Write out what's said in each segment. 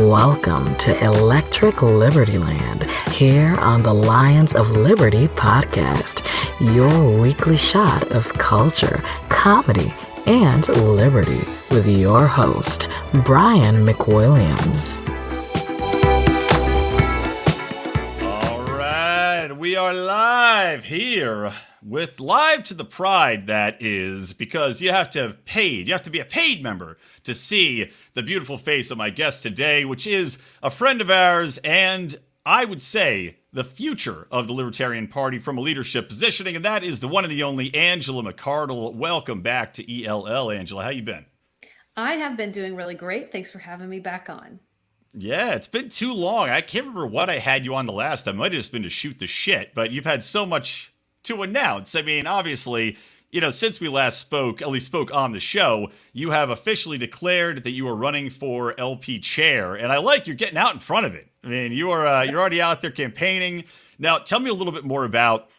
Welcome to Electric Libertyland, here on the Lions of Liberty podcast, your weekly shot of culture, comedy, and liberty with your host, Brian McWilliams. All right, we are live here with Live to the Pride, that is, because you have to have paid. You have to be a paid member to see the beautiful face of my guest today, which is a friend of ours and I would say the future of the Libertarian Party from a leadership positioning, and that is the one and the only Angela McArdle. Welcome back to ELL, Angela. How you been? I have been doing really great. Thanks for having me back on. Yeah, it's been too long. I can't remember what I had you on the last time. It might have just been to shoot the shit, but you've had so much to announce. I mean, obviously, you know, since we last spoke, at least spoke on the show, you have officially declared that you are running for LP chair, and I like you're getting out in front of it. I mean, you're already out there campaigning. Now, tell me a little bit more about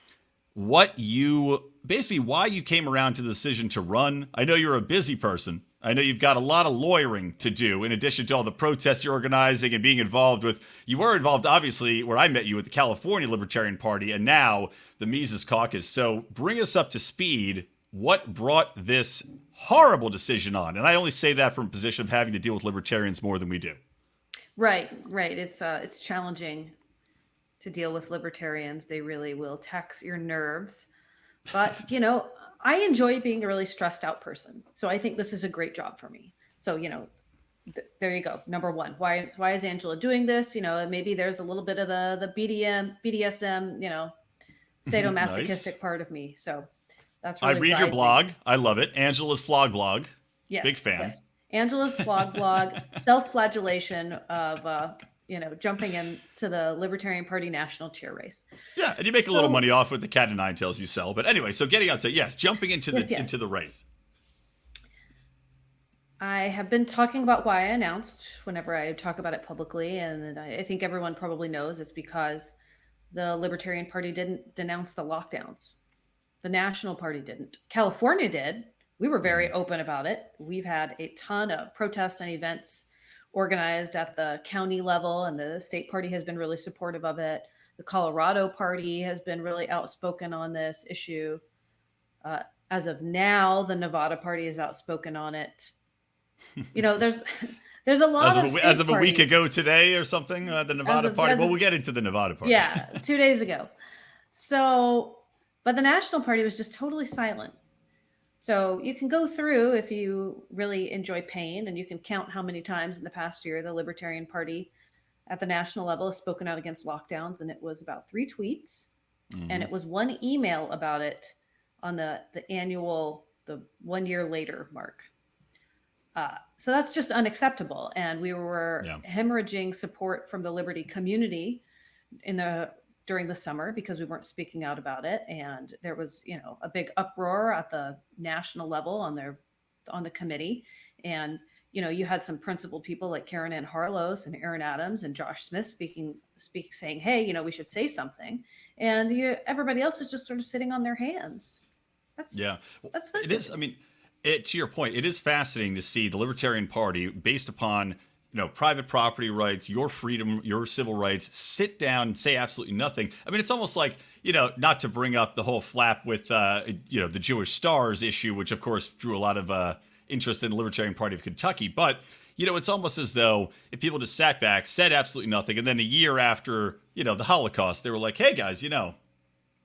why you came around to the decision to run. I know you're a busy person. I know you've got a lot of lawyering to do in addition to all the protests you're organizing and being involved with. You were involved, obviously, where I met you at the California Libertarian Party and now the Mises Caucus. So bring us up to speed. What brought this horrible decision on? And I only say that from a position of having to deal with libertarians more than we do. Right. It's challenging to deal with libertarians. They really will tax your nerves. But, you know, I enjoy being a really stressed out person. So I think this is a great job for me. So, you know, there you go. Number one, why is Angela doing this? You know, maybe there's a little bit of the BDSM, you know, sadomasochistic Nice. part of me. So that's really I read rising. your blog. I love it. Angela's Flog Blog. Yes, Big fan. Yes. Angela's flog blog, self-flagellation of, jumping into the Libertarian Party national chair race. Yeah, and you make a little money off with the cat and nine tails you sell. But anyway, so getting out to, jumping into into the race. I have been talking about why I announced whenever I talk about it publicly, and I think everyone probably knows it's because the Libertarian Party didn't denounce the lockdowns. The National Party didn't. California did. We were very open about it. We've had a ton of protests and events organized at the county level, and the state party has been really supportive of it. The Colorado Party has been really outspoken on this issue. As of now, the Nevada Party is outspoken on it. You know, there's a lot as of a week ago today or something. The Nevada Party. Well, we'll get into the Nevada Party. Yeah, 2 days ago. So, but the National Party was just totally silent. So you can go through if you really enjoy pain, and you can count how many times in the past year the Libertarian Party at the national level has spoken out against lockdowns, and it was about 3 tweets, and it was 1 email about it on the 1 year later mark. So that's just unacceptable, and we were hemorrhaging support from the Liberty community during the summer because we weren't speaking out about it, and there was, you know, a big uproar at the national level on the committee, and you know, you had some principled people like Karen Ann Harlos and Aaron Adams and Josh Smith saying, hey, you know, we should say something, and everybody else is just sort of sitting on their hands. That's it is. I mean, to your point, it is fascinating to see the Libertarian Party, based upon, you know, private property rights, your freedom, your civil rights, sit down and say absolutely nothing. I mean, it's almost like, you know, not to bring up the whole flap with, the Jewish Stars issue, which of course drew a lot of interest in the Libertarian Party of Kentucky. But, you know, it's almost as though if people just sat back, said absolutely nothing, and then a year after, you know, the Holocaust, they were like, hey guys, you know,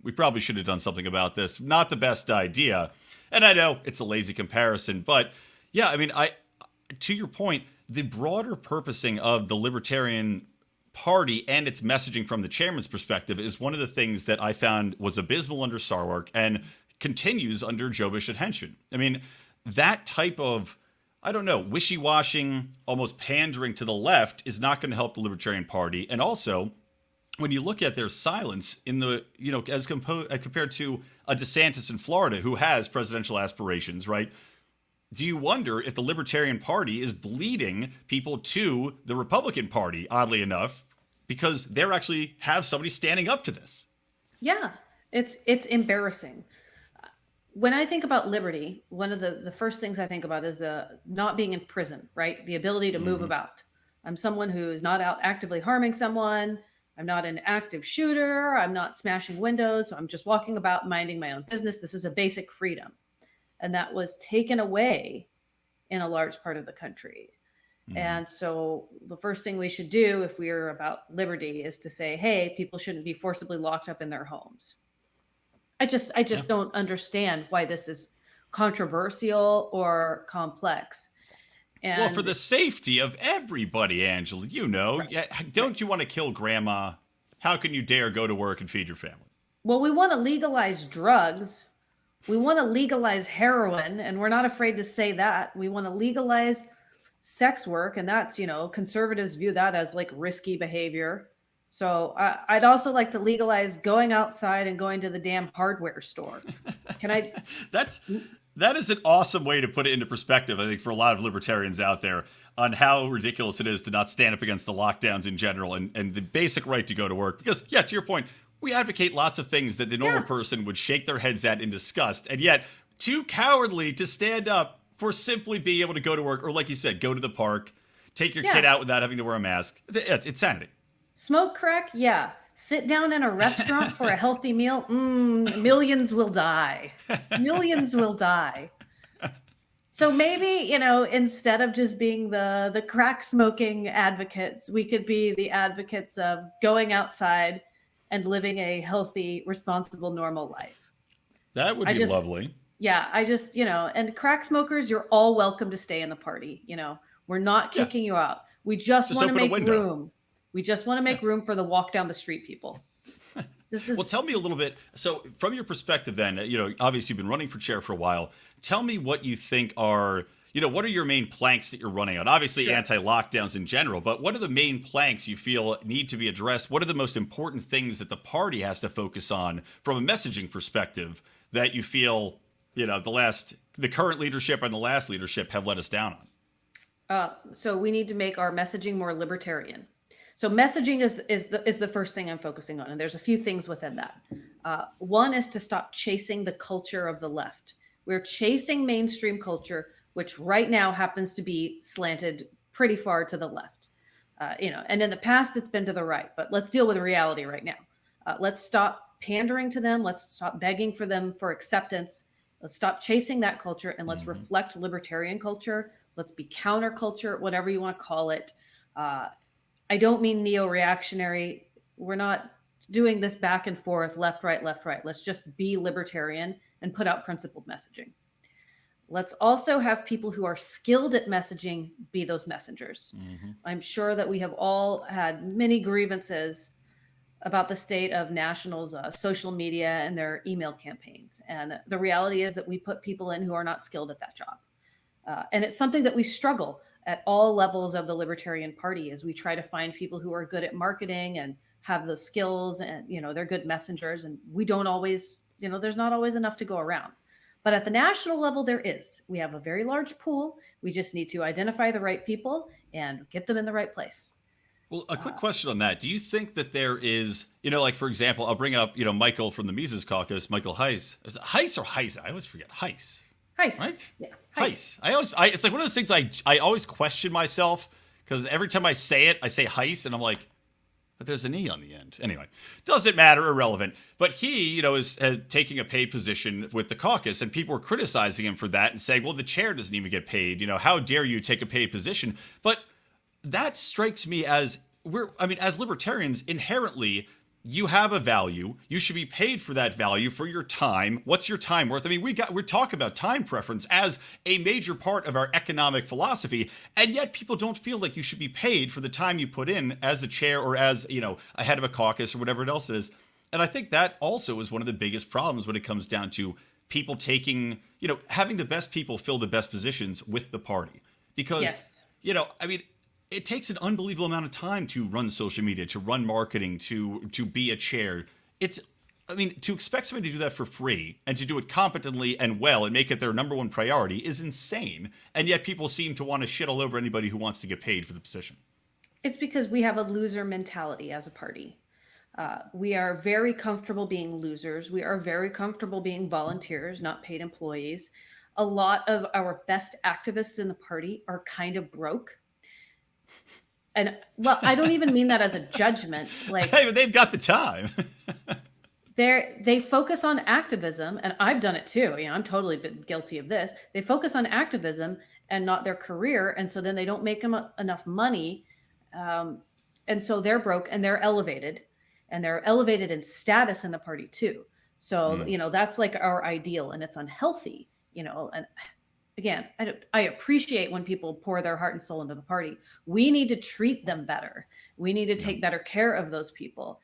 we probably should have done something about this. Not the best idea. And I know it's a lazy comparison, but yeah, I mean, to your point, the broader purposing of the Libertarian Party and its messaging from the chairman's perspective is one of the things that I found was abysmal under Sarwark and continues under Joe Bishop Henchman. I mean, that type of, I don't know, wishy-washing, almost pandering to the left is not going to help the Libertarian Party. And also, when you look at their silence in the, you know, as compared to a DeSantis in Florida who has presidential aspirations, right? Do you wonder if the Libertarian Party is bleeding people to the Republican Party, oddly enough, because they actually have somebody standing up to this? Yeah, it's embarrassing. When I think about liberty, one of the first things I think about is the not being in prison, right? The ability to move about. I'm someone who is not out actively harming someone. I'm not an active shooter. I'm not smashing windows. I'm just walking about minding my own business. This is a basic freedom. And that was taken away in a large part of the country. And so the first thing we should do if we're about liberty is to say, hey, people shouldn't be forcibly locked up in their homes. I just don't understand why this is controversial or complex. And well, for the safety of everybody, Angela, don't you want to kill grandma? How can you dare go to work and feed your family? Well, we want to legalize drugs. We want to legalize heroin, and we're not afraid to say that. We want to legalize sex work, and that's, conservatives view that as like risky behavior. So I'd also like to legalize going outside and going to the damn hardware store. Can I? That is an awesome way to put it into perspective, I think, for a lot of libertarians out there on how ridiculous it is to not stand up against the lockdowns in general and the basic right to go to work. Because, to your point, we advocate lots of things that the normal person would shake their heads at in disgust, and yet too cowardly to stand up for simply being able to go to work, or like you said, go to the park, take your kid out without having to wear a mask. It's insanity. Smoke crack? Yeah. Sit down in a restaurant for a healthy meal? Millions will die. Millions will die. So maybe, instead of just being the crack smoking advocates, we could be the advocates of going outside and living a healthy, responsible, normal life. That would be lovely. Yeah, and crack smokers, you're all welcome to stay in the party. We're not kicking you out. We just want to make room. We just want to make room for the walk down the street people. Well, tell me a little bit. So from your perspective then, obviously you've been running for chair for a while. Tell me what you think are, what are your main planks that you're running on? Obviously anti-lockdowns in general, but what are the main planks you feel need to be addressed? What are the most important things that the party has to focus on from a messaging perspective that you feel, the current leadership and the last leadership have let us down on? So we need to make our messaging more libertarian. So messaging is the first thing I'm focusing on. And there's a few things within that. One is to stop chasing the culture of the left. We're chasing mainstream culture, which right now happens to be slanted pretty far to the left. And in the past, it's been to the right. But let's deal with reality right now. Let's stop pandering to them. Let's stop begging for them for acceptance. Let's stop chasing that culture and let's reflect libertarian culture. Let's be counterculture, whatever you want to call it. I don't mean neo-reactionary. We're not doing this back and forth, left, right, left, right. Let's just be libertarian and put out principled messaging. Let's also have people who are skilled at messaging be those messengers. I'm sure that we have all had many grievances about the state of nationals' social media and their email campaigns. And the reality is that we put people in who are not skilled at that job. And it's something that we struggle at all levels of the Libertarian Party as we try to find people who are good at marketing and have those skills and, they're good messengers. And we don't always, there's not always enough to go around. But at the national level, there is. We have a very large pool. We just need to identify the right people and get them in the right place. Well, a quick question on that. Do you think that there is, like, for example, I'll bring up, Michael from the Mises Caucus, Michael Heiss. Is it Heiss or Heiss? I always forget. Heiss. Heiss. Right? Yeah. Heiss. It's like one of those things I always question myself because every time I say it, I say Heiss and I'm like, but there's an E on the end. Anyway, doesn't matter, irrelevant. But he, is taking a paid position with the caucus and people were criticizing him for that and saying, well, the chair doesn't even get paid. How dare you take a paid position? But that strikes me as as libertarians, inherently, you have a value. You should be paid for that value for your time. What's your time worth? We're talking about time preference as a major part of our economic philosophy, and yet people don't feel like you should be paid for the time you put in as a chair or as, a head of a caucus or whatever else it is. And I think that also is one of the biggest problems when it comes down to people taking, having the best people fill the best positions with the party. Because, it takes an unbelievable amount of time to run social media, to run marketing, to be a chair. To expect somebody to do that for free and to do it competently and well and make it their number one priority is insane. And yet people seem to want to shit all over anybody who wants to get paid for the position. It's because we have a loser mentality as a party. We are very comfortable being losers. We are very comfortable being volunteers, not paid employees. A lot of our best activists in the party are kind of broke. And well, I don't even mean that as a judgment. Like, hey, but they've got the time. they focus on activism, and I've done it too. I'm totally been guilty of this. They focus on activism and not their career, and so then they don't make enough money, and so they're broke and they're elevated in status in the party too. So that's like our ideal, and it's unhealthy. And again, I appreciate when people pour their heart and soul into the party. We need to treat them better. We need to take better care of those people.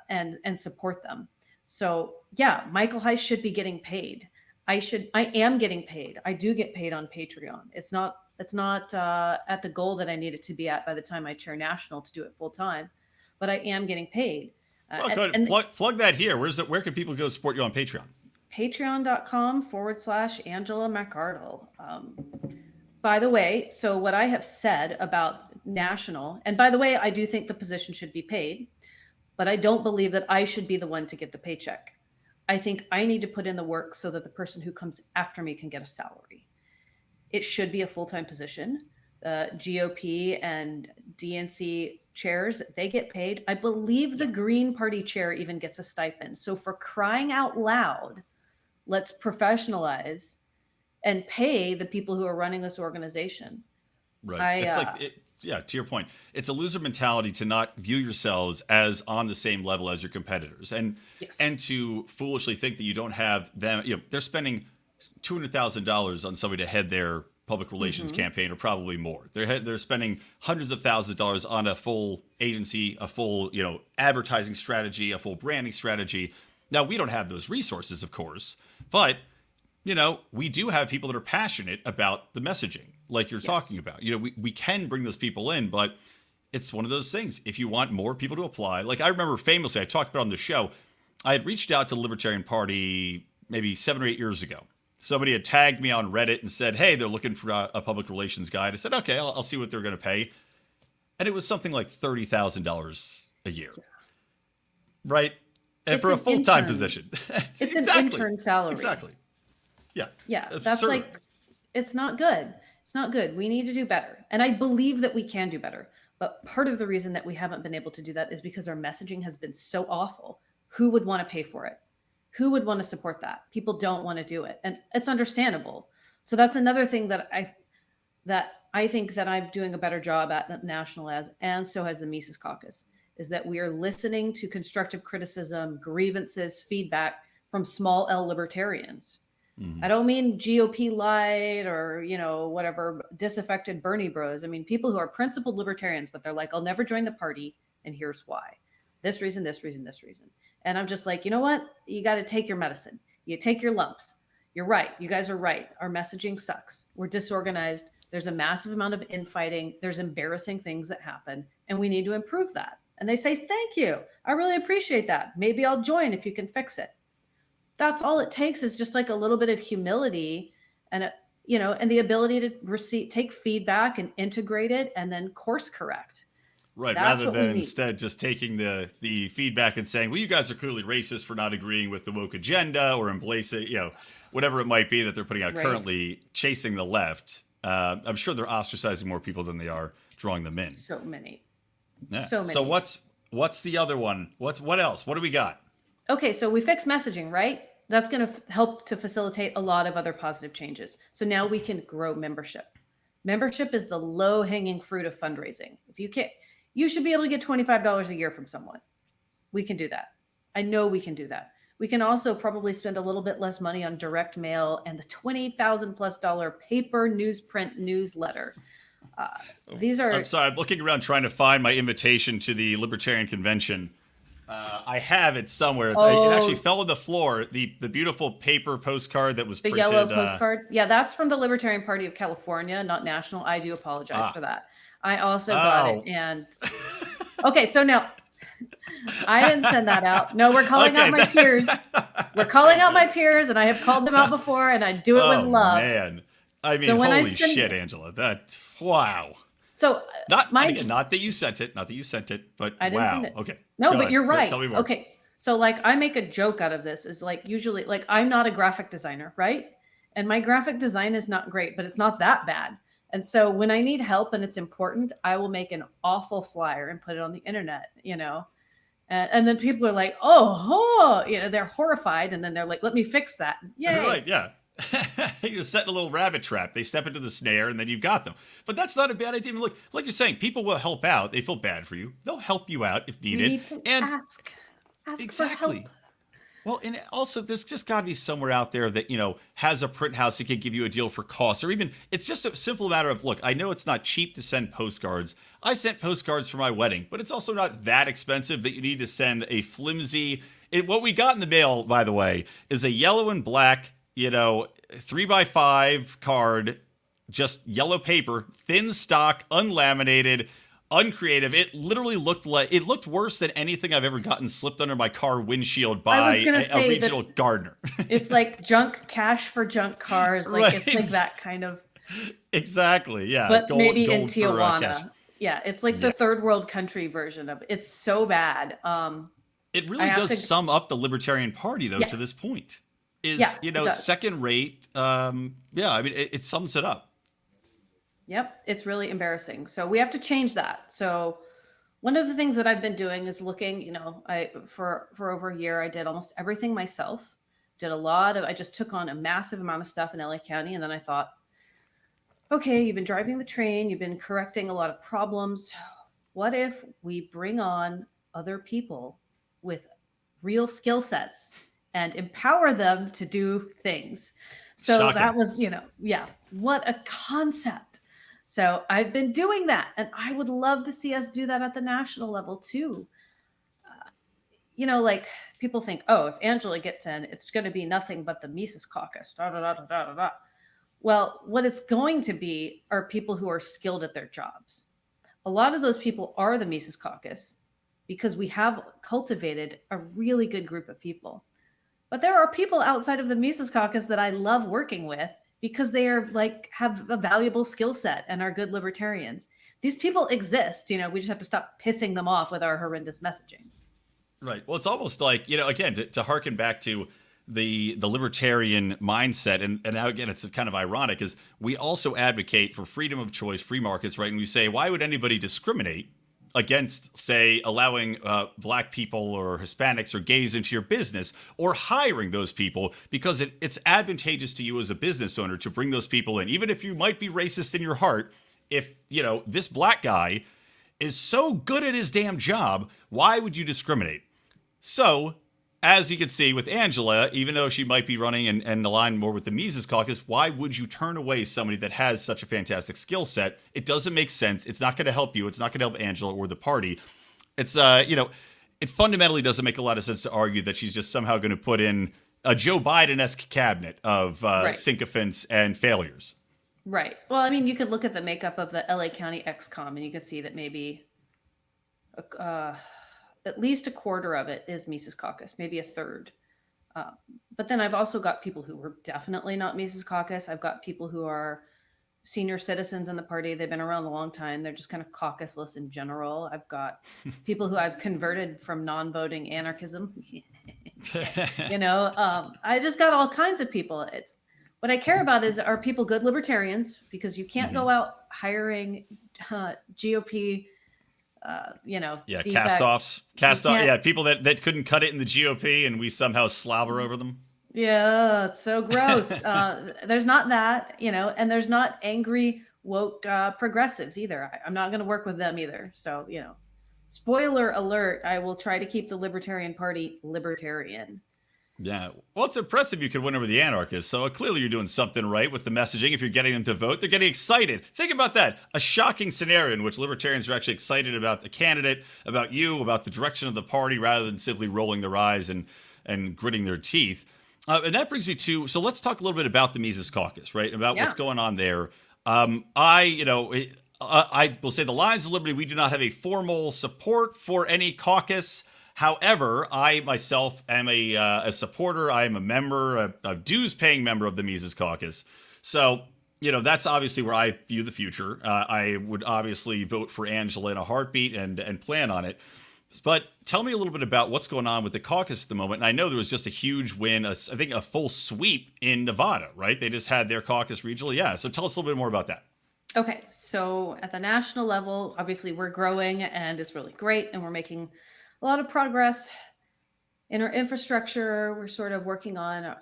And support them. So yeah, Michael Heiss should be getting paid. I am getting paid. I do get paid on Patreon. It's not at the goal that I need it to be at by the time I chair national to do it full time, but I am getting paid. Well, go ahead. Plug that here. Where can people go support you on Patreon? Patreon.com/Angela McArdle. By the way, so what I have said about national, and by the way, I do think the position should be paid. But I don't believe that I should be the one to get the paycheck. I think I need to put in the work so that the person who comes after me can get a salary. It should be a full-time position. GOP and DNC chairs, they get paid. I believe the Green Party chair even gets a stipend. So for crying out loud, let's professionalize and pay the people who are running this organization. Right. To your point, it's a loser mentality to not view yourselves as on the same level as your competitors, and to foolishly think that you don't have them. They're spending $200,000 on somebody to head their public relations campaign, or probably more. They're spending hundreds of thousands of dollars on a full agency, a full advertising strategy, a full branding strategy. Now, we don't have those resources, of course, but we do have people that are passionate about the messaging, like you're talking about. We can bring those people in, but it's one of those things. If you want more people to apply, like I remember famously, I talked about on the show, I had reached out to the Libertarian Party maybe 7 or 8 years ago. Somebody had tagged me on Reddit and said, hey, they're looking for a public relations guy. I said, okay, I'll see what they're going to pay. And it was something like $30,000 a year. Right? And for a full-time position. It's an intern salary. Exactly. Yeah. Yeah. That's like, it's not good. It's not good. We need to do better. And I believe that we can do better. But part of the reason that we haven't been able to do that is because our messaging has been so awful. Who would want to pay for it? Who would want to support that? People don't want to do it. And it's understandable. So that's another thing that I think that I'm doing a better job at the national and so has the Mises Caucus, is that we are listening to constructive criticism, grievances, feedback from small L libertarians. I don't mean GOP light or, whatever, disaffected Bernie bros. I mean, people who are principled libertarians, but they're like, I'll never join the party. And here's why. This reason, this reason, this reason. And I'm just like, you know what? You got to take your medicine. You take your lumps. You're right. You guys are right. Our messaging sucks. We're disorganized. There's a massive amount of infighting. There's embarrassing things that happen. And we need to improve that. And they say, thank you. I really appreciate that. Maybe I'll join if you can fix it. That's all it takes, is just like a little bit of humility and, and the ability to take feedback and integrate it and then course correct. Right. Rather than instead just taking the feedback and saying, well, you guys are clearly racist for not agreeing with the woke agenda or embracing, whatever it might be that they're putting out currently, chasing the left. I'm sure they're ostracizing more people than they are drawing them in. So many. Yeah. So many. So what's the other one? What else? What do we got? Okay, so we fixed messaging, right? That's going to help to facilitate a lot of other positive changes. So now we can grow membership. Membership is the low-hanging fruit of fundraising. If you can't, you should be able to get $25 a year from someone. We can do that. I know we can do that. We can also probably spend a little bit less money on direct mail and the $20,000+ paper newsprint newsletter. These are. I'm sorry. I'm looking around trying to find my invitation to the Libertarian Convention. I have it somewhere. It actually fell on the floor. The beautiful paper postcard that was the printed. Yellow postcard. Yeah, that's from the Libertarian Party of California, not national. I do apologize for that. I also got it. And okay, so now I didn't send that out. No, we're calling out my peers. We're calling out my peers, and I have called them out before, and I do it with love. Man, I mean, so holy shit, Angela! Wow. So not that you sent it, but I didn't send it. Okay. No, but you're right. Tell me more. Okay. So like I make a joke out of this is like usually like I'm not a graphic designer, right? And my graphic design is not great, but it's not that bad. And so when I need help and it's important, I will make an awful flyer and put it on the internet, and then people are like, oh, they're horrified. And then they're like, let me fix that. Yay. Right, yeah. You're setting a little rabbit trap. They step into the snare and then you've got them. But that's not a bad idea. I mean, look, like you're saying, people will help out. They feel bad for you. They'll help you out if needed. You need to ask exactly. for help. Well, and also there's just got to be somewhere out there that, has a print house that can give you a deal for cost, or even it's just a simple matter of, look, I know it's not cheap to send postcards. I sent postcards for my wedding, but it's also not that expensive that you need to send a flimsy. What we got in the mail, by the way, is a yellow and black, 3x5 card, just yellow paper, thin stock, unlaminated, uncreative. It literally looked worse than anything I've ever gotten slipped under my car windshield by a regional gardener. It's like junk cash for junk cars. Like right. It's like that kind of. Exactly. Yeah. But maybe in Tijuana. Yeah. It's like the third world country version of it. It's so bad. It really does sum up the Libertarian Party though, to this point. Second rate. I mean, it sums it up. Yep, it's really embarrassing. So we have to change that. So one of the things that I've been doing is looking, for over a year, I did almost everything myself. I just took on a massive amount of stuff in LA County. And then I thought, okay, you've been driving the train, you've been correcting a lot of problems. What if we bring on other people with real skill sets and empower them to do things? So Shocking. That was, what a concept. So I've been doing that, and I would love to see us do that at the national level too. Like people think, oh, if Angela gets in, it's going to be nothing but the Mises Caucus. Da, da, da, da, da, da. Well, what it's going to be are people who are skilled at their jobs. A lot of those people are the Mises Caucus because we have cultivated a really good group of people. But there are people outside of the Mises Caucus that I love working with because they are have a valuable skill set and are good libertarians. These people exist, we just have to stop pissing them off with our horrendous messaging. Right. Well, it's almost like, again, to harken back to the libertarian mindset. And now, again, it's kind of ironic is we also advocate for freedom of choice, free markets, right? And we say, why would anybody discriminate against, say, allowing Black people or Hispanics or gays into your business or hiring those people because it's advantageous to you as a business owner to bring those people in, even if you might be racist in your heart. If, this Black guy is so good at his damn job, why would you discriminate? So, as you can see with Angela, even though she might be running and aligned more with the Mises Caucus, why would you turn away somebody that has such a fantastic skill set? It doesn't make sense. It's not going to help you. It's not going to help Angela or the party. It's, it fundamentally doesn't make a lot of sense to argue that she's just somehow going to put in a Joe Biden-esque cabinet of sycophants and failures. Right. Well, I mean, you could look at the makeup of the LA County XCOM and you could see that maybe at least a quarter of it is Mises Caucus, maybe a third. But then I've also got people who were definitely not Mises Caucus. I've got people who are senior citizens in the party. They've been around a long time. They're just kind of caucusless in general. I've got people who I've converted from non-voting anarchism. I just got all kinds of people. What I care about is, are people good libertarians? Because you can't go out hiring GOP cast-offs, people that couldn't cut it in the GOP and we somehow slobber over them. Yeah, it's so gross. There's not that, and there's not angry woke progressives either. I'm not going to work with them either. So, spoiler alert, I will try to keep the Libertarian Party libertarian. Yeah. Well, it's impressive you could win over the anarchists. So clearly you're doing something right with the messaging. If you're getting them to vote, they're getting excited. Think about that. A shocking scenario in which libertarians are actually excited about the candidate, about you, about the direction of the party, rather than simply rolling their eyes and gritting their teeth. And that brings me to, so let's talk a little bit about the Mises Caucus, right? About what's going on there. I will say the Lions of Liberty, we do not have a formal support for any caucus. However, I myself am a supporter. I am a member, a dues-paying member of the Mises Caucus. So, that's obviously where I view the future. I would obviously vote for Angela in a heartbeat and plan on it. But tell me a little bit about what's going on with the caucus at the moment. And I know there was just a huge win, I think a full sweep in Nevada, right? They just had their caucus regionally. Yeah. So tell us a little bit more about that. Okay, so at the national level, obviously we're growing and it's really great, and we're making a lot of progress in our infrastructure. We're sort of working on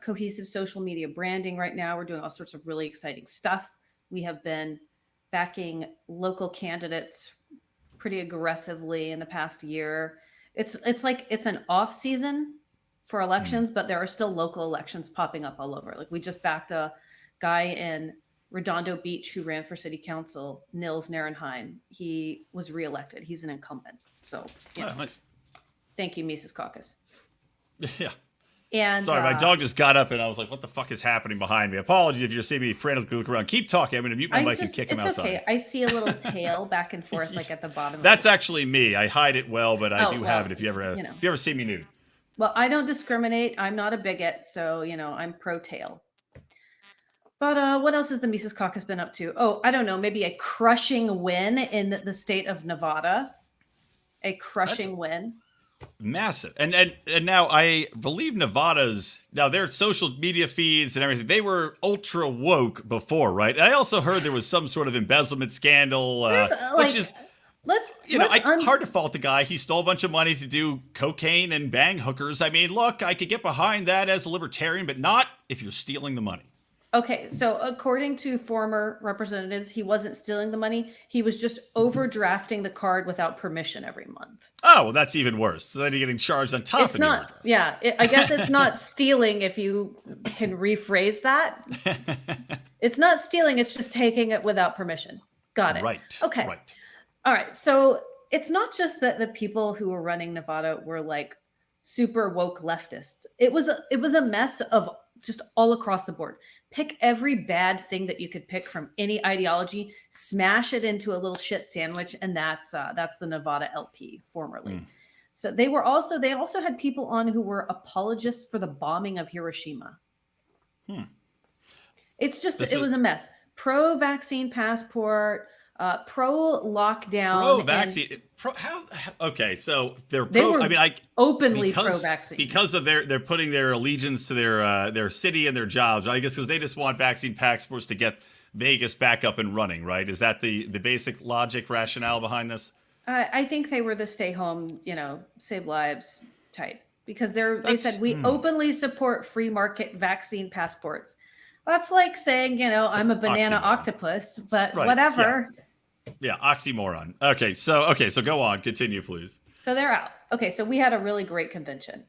cohesive social media branding right now. We're doing all sorts of really exciting stuff. We have been backing local candidates pretty aggressively in the past year. It's like it's an off season for Hmm. elections, but there are still local elections popping up all over. Like we just backed a guy in Redondo Beach who ran for city council, Nils Narenheim. He was reelected. He's an incumbent. So, Oh, nice. thank you, Mises Caucus. Yeah. And Sorry, my dog just got up and I was like, what the fuck is happening behind me? Apologies if you're seeing me frantically look around. Keep talking. I'm going to mute my mic and kick him it's outside. okay. I see a little tail back and forth like at the bottom. That's actually me. I hide it well, but I do well, have it if you ever see me nude. Well, I don't discriminate. I'm not a bigot, so I'm pro tail. But what else has the Mises Caucus been up to? Oh, I don't know. Maybe a crushing win in the state of Nevada. A crushing win. Massive. And now I believe now their social media feeds and everything, they were ultra woke before, right? I also heard there was some sort of embezzlement scandal, which is hard to fault the guy. He stole a bunch of money to do cocaine and bang hookers. I mean, look, I could get behind that as a libertarian, but not if you're stealing the money. Okay, so according to former representatives, he wasn't stealing the money. He was just overdrafting the card without permission every month. Oh, well, that's even worse. So then you're getting charged on top of the overdraft. I guess it's not stealing if you can rephrase that. It's not stealing. It's just taking it without permission. Got it. Right. Okay. Right. All right. So it's not just that the people who were running Nevada were like super woke leftists. It was a mess of just all across the board. Pick every bad thing that you could pick from any ideology, smash it into a little shit sandwich, and that's the Nevada LP formerly. So they also had people on who were apologists for the bombing of Hiroshima. It was a mess. Pro-vaccine passport, pro-lockdown. Pro-vaccine. Okay, so they were openly pro-vaccine because of they're putting their allegiance to their city and their jobs. Right? I guess because they just want vaccine passports to get Vegas back up and running. Right? Is that the basic logic rationale behind this? I think they were the stay home, save lives type, because they said we openly support free market vaccine passports. That's like saying, I'm a banana octopus, but right. Whatever. Yeah, oxymoron. Okay, so go on. Continue, please. So they're out. Okay, so we had a really great convention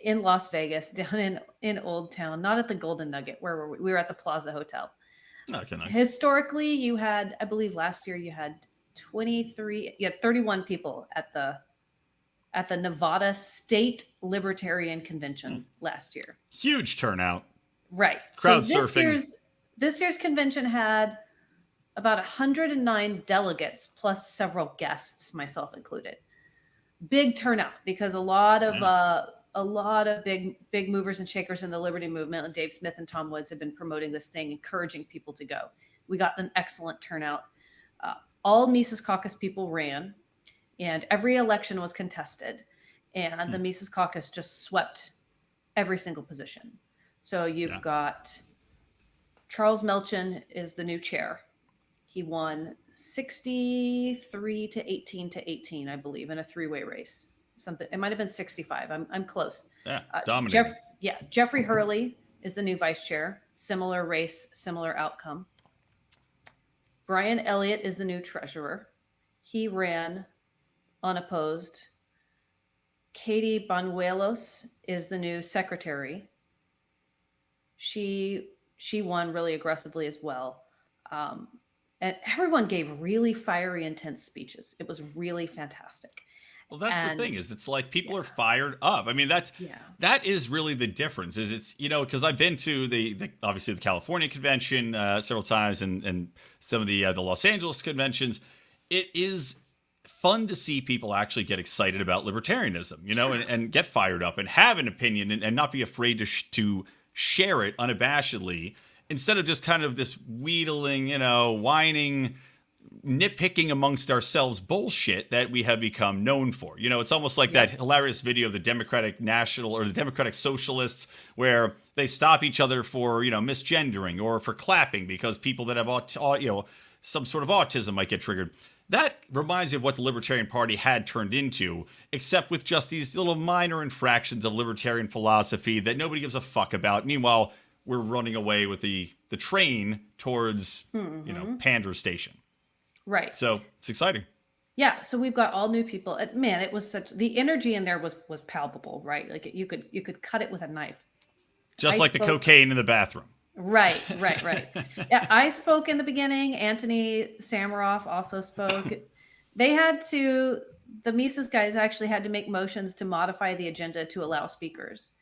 in Las Vegas, down in Old Town, not at the Golden Nugget. Where were we? We were at the Plaza Hotel. Okay, nice. Historically, you had, I believe last year you had 31 people at the Nevada State Libertarian Convention last year. Huge turnout. Right. Crowd so surfing. This year's convention had about 109 delegates plus several guests, myself included. Big turnout because a lot of big movers and shakers in the liberty movement, and Dave Smith and Tom Woods have been promoting this thing, encouraging people to go. We got an excellent turnout. All Mises Caucus people ran, and every election was contested, and the Mises Caucus just swept every single position. So you've got Charles Melchin is the new chair. He won 63 to 18, I believe, in a three-way race. Something, it might have been 65. I'm close. Yeah, dominating. Jeffrey Hurley is the new vice chair. Similar race, similar outcome. Brian Elliott is the new treasurer. He ran unopposed. Katie Banuelos is the new secretary. She won really aggressively as well. And everyone gave really fiery, intense speeches. It was really fantastic. Well, that's the thing is it's like people are fired up. I mean, that is really the difference is it's, because I've been to the obviously the California convention several times and some of the Los Angeles conventions. It is fun to see people actually get excited about libertarianism, and get fired up and have an opinion and not be afraid to share it unabashedly instead of just kind of this wheedling, whining nitpicking amongst ourselves bullshit that we have become known for. You know, it's almost like that hilarious video of the Democratic National or the Democratic Socialists where they stop each other for, you know, misgendering or for clapping because people that have, some sort of autism might get triggered. That reminds me of what the Libertarian Party had turned into, except with just these little minor infractions of libertarian philosophy that nobody gives a fuck about. Meanwhile, we're running away with the train towards, you know, Pander Station. Right. So it's exciting. Yeah. So we've got all new people. Man, it was the energy in there was palpable, right? Like you could cut it with a knife. Just like the cocaine in the bathroom. Right. Yeah, I spoke in the beginning. Anthony Samaroff also spoke. The Mises guys actually had to make motions to modify the agenda to allow speakers.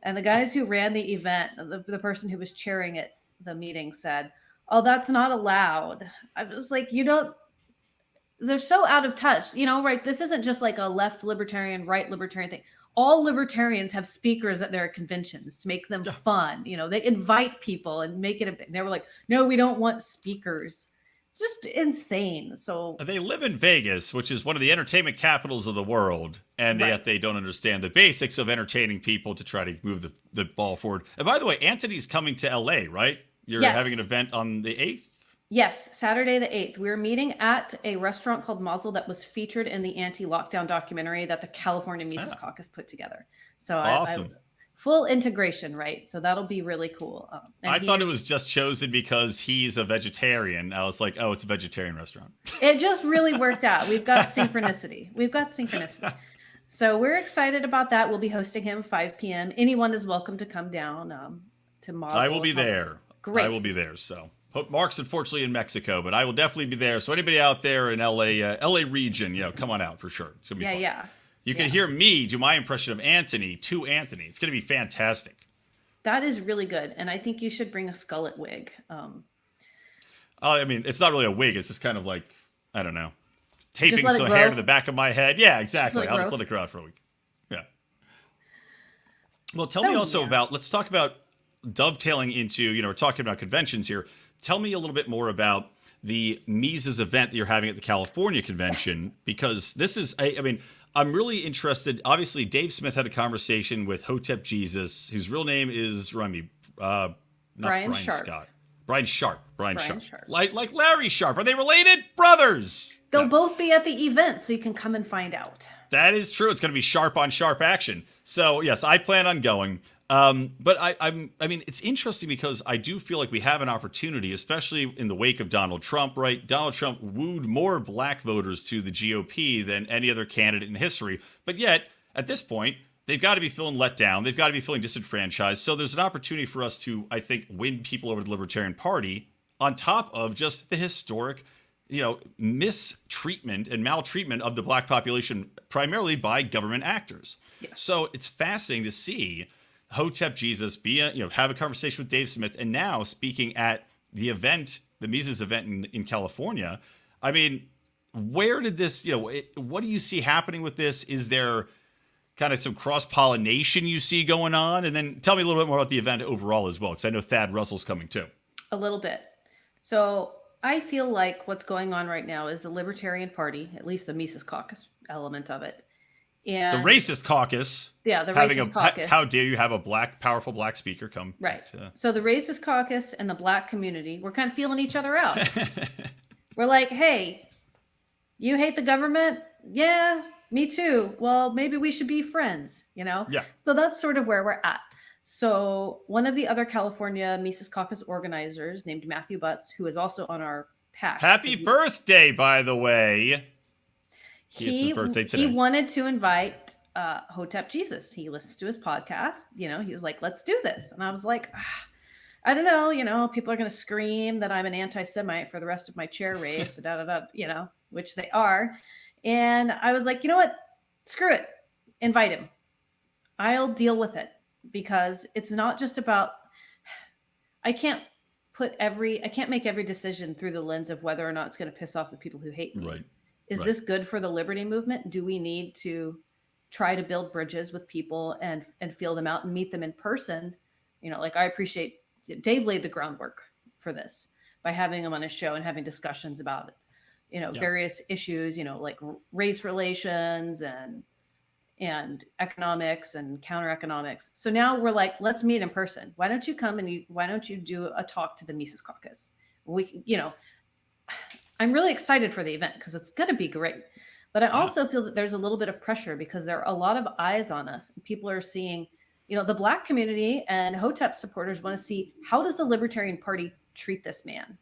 And the guys who ran the event, the person who was chairing it, the meeting said, "Oh, that's not allowed." I was like, they're so out of touch, you know, right? This isn't just like a left libertarian, right libertarian thing. All libertarians have speakers at their conventions to make them fun. You know, they invite people and make it they were like, "No, we don't want speakers." Just insane. So they live in Vegas, which is one of the entertainment capitals of the world, and yet they don't understand the basics of entertaining people to try to move the ball forward. And by the way, Anthony's coming to LA, right? You're having an event on the 8th? Yes, Saturday the 8th. We're meeting at a restaurant called Mazel that was featured in the anti-lockdown documentary that the California Mises Caucus put together. So awesome. Full integration, right? So that'll be really cool. I thought it was just chosen because he's a vegetarian. I was like, oh, it's a vegetarian restaurant. It just really worked out. We've got synchronicity. So we're excited about that. We'll be hosting him 5 p.m. Anyone is welcome to come down to Mazel. I will be there. Great. I will be there. So Mark's unfortunately in Mexico, but I will definitely be there. So anybody out there in LA region, come on out for sure. It's gonna be fun. Yeah. You can hear me do my impression of Anthony to Anthony. It's going to be fantastic. That is really good. And I think you should bring a skullet wig. I mean, it's not really a wig. It's just kind of like, I don't know, taping some hair to the back of my head. Yeah, exactly. I'll just let it grow out for a week. Yeah. Well, tell me also about, let's talk about dovetailing into, we're talking about conventions here. Tell me a little bit more about the Mises event that you're having at the California convention, because this is, I'm really interested. Obviously, Dave Smith had a conversation with Hotep Jesus, whose real name is Brian Sharp. Brian Sharp. Like Larry Sharp. Are they related? Brothers. They'll both be at the event, so you can come and find out. That is true. It's going to be sharp on sharp action. So, yes, I plan on going. But I mean, it's interesting because I do feel like we have an opportunity, especially in the wake of Donald Trump, right? Donald Trump wooed more black voters to the GOP than any other candidate in history. But yet, at this point, they've got to be feeling let down. They've got to be feeling disenfranchised. So there's an opportunity for us to, I think, win people over to the Libertarian Party on top of just the historic, mistreatment and maltreatment of the black population, primarily by government actors. Yes. So it's fascinating to see Hotep Jesus have a conversation with Dave Smith, and now speaking at the event, the Mises event in California. I mean, where did this, what do you see happening with this? Is there kind of some cross-pollination you see going on? And then tell me a little bit more about the event overall as well, because I know Thad Russell's coming too. A little bit. So I feel like what's going on right now is the Libertarian Party, at least the Mises Caucus element of it. And the racist caucus. Yeah, the racist caucus. How dare you have a powerful black speaker come? Right. So the racist caucus and the black community, we're kind of feeling each other out. We're like, hey, you hate the government? Yeah, me too. Well, maybe we should be friends, Yeah. So that's sort of where we're at. So one of the other California Mises Caucus organizers named Matthew Butts, who is also on our PAC. Happy birthday, by the way. He wanted to invite Hotep Jesus. He listens to his podcast. He's like, let's do this. And I was like, I don't know. People are going to scream that I'm an anti-Semite for the rest of my chair race, which they are. And I was like, you know what? Screw it. Invite him. I'll deal with it, because it's not just about, I can't make every decision through the lens of whether or not it's going to piss off the people who hate me. Right. Is this good for the liberty movement? Do we need to try to build bridges with people and feel them out and meet them in person? I appreciate Dave laid the groundwork for this by having him on his show and having discussions about it. various issues, like race relations and economics and counter economics. So now we're like, let's meet in person. Why don't you come and why don't you do a talk to the Mises Caucus? I'm really excited for the event because it's going to be great. But I also feel that there's a little bit of pressure because there are a lot of eyes on us. People are seeing, the Black community and Hotep supporters want to see, how does the Libertarian Party treat this man?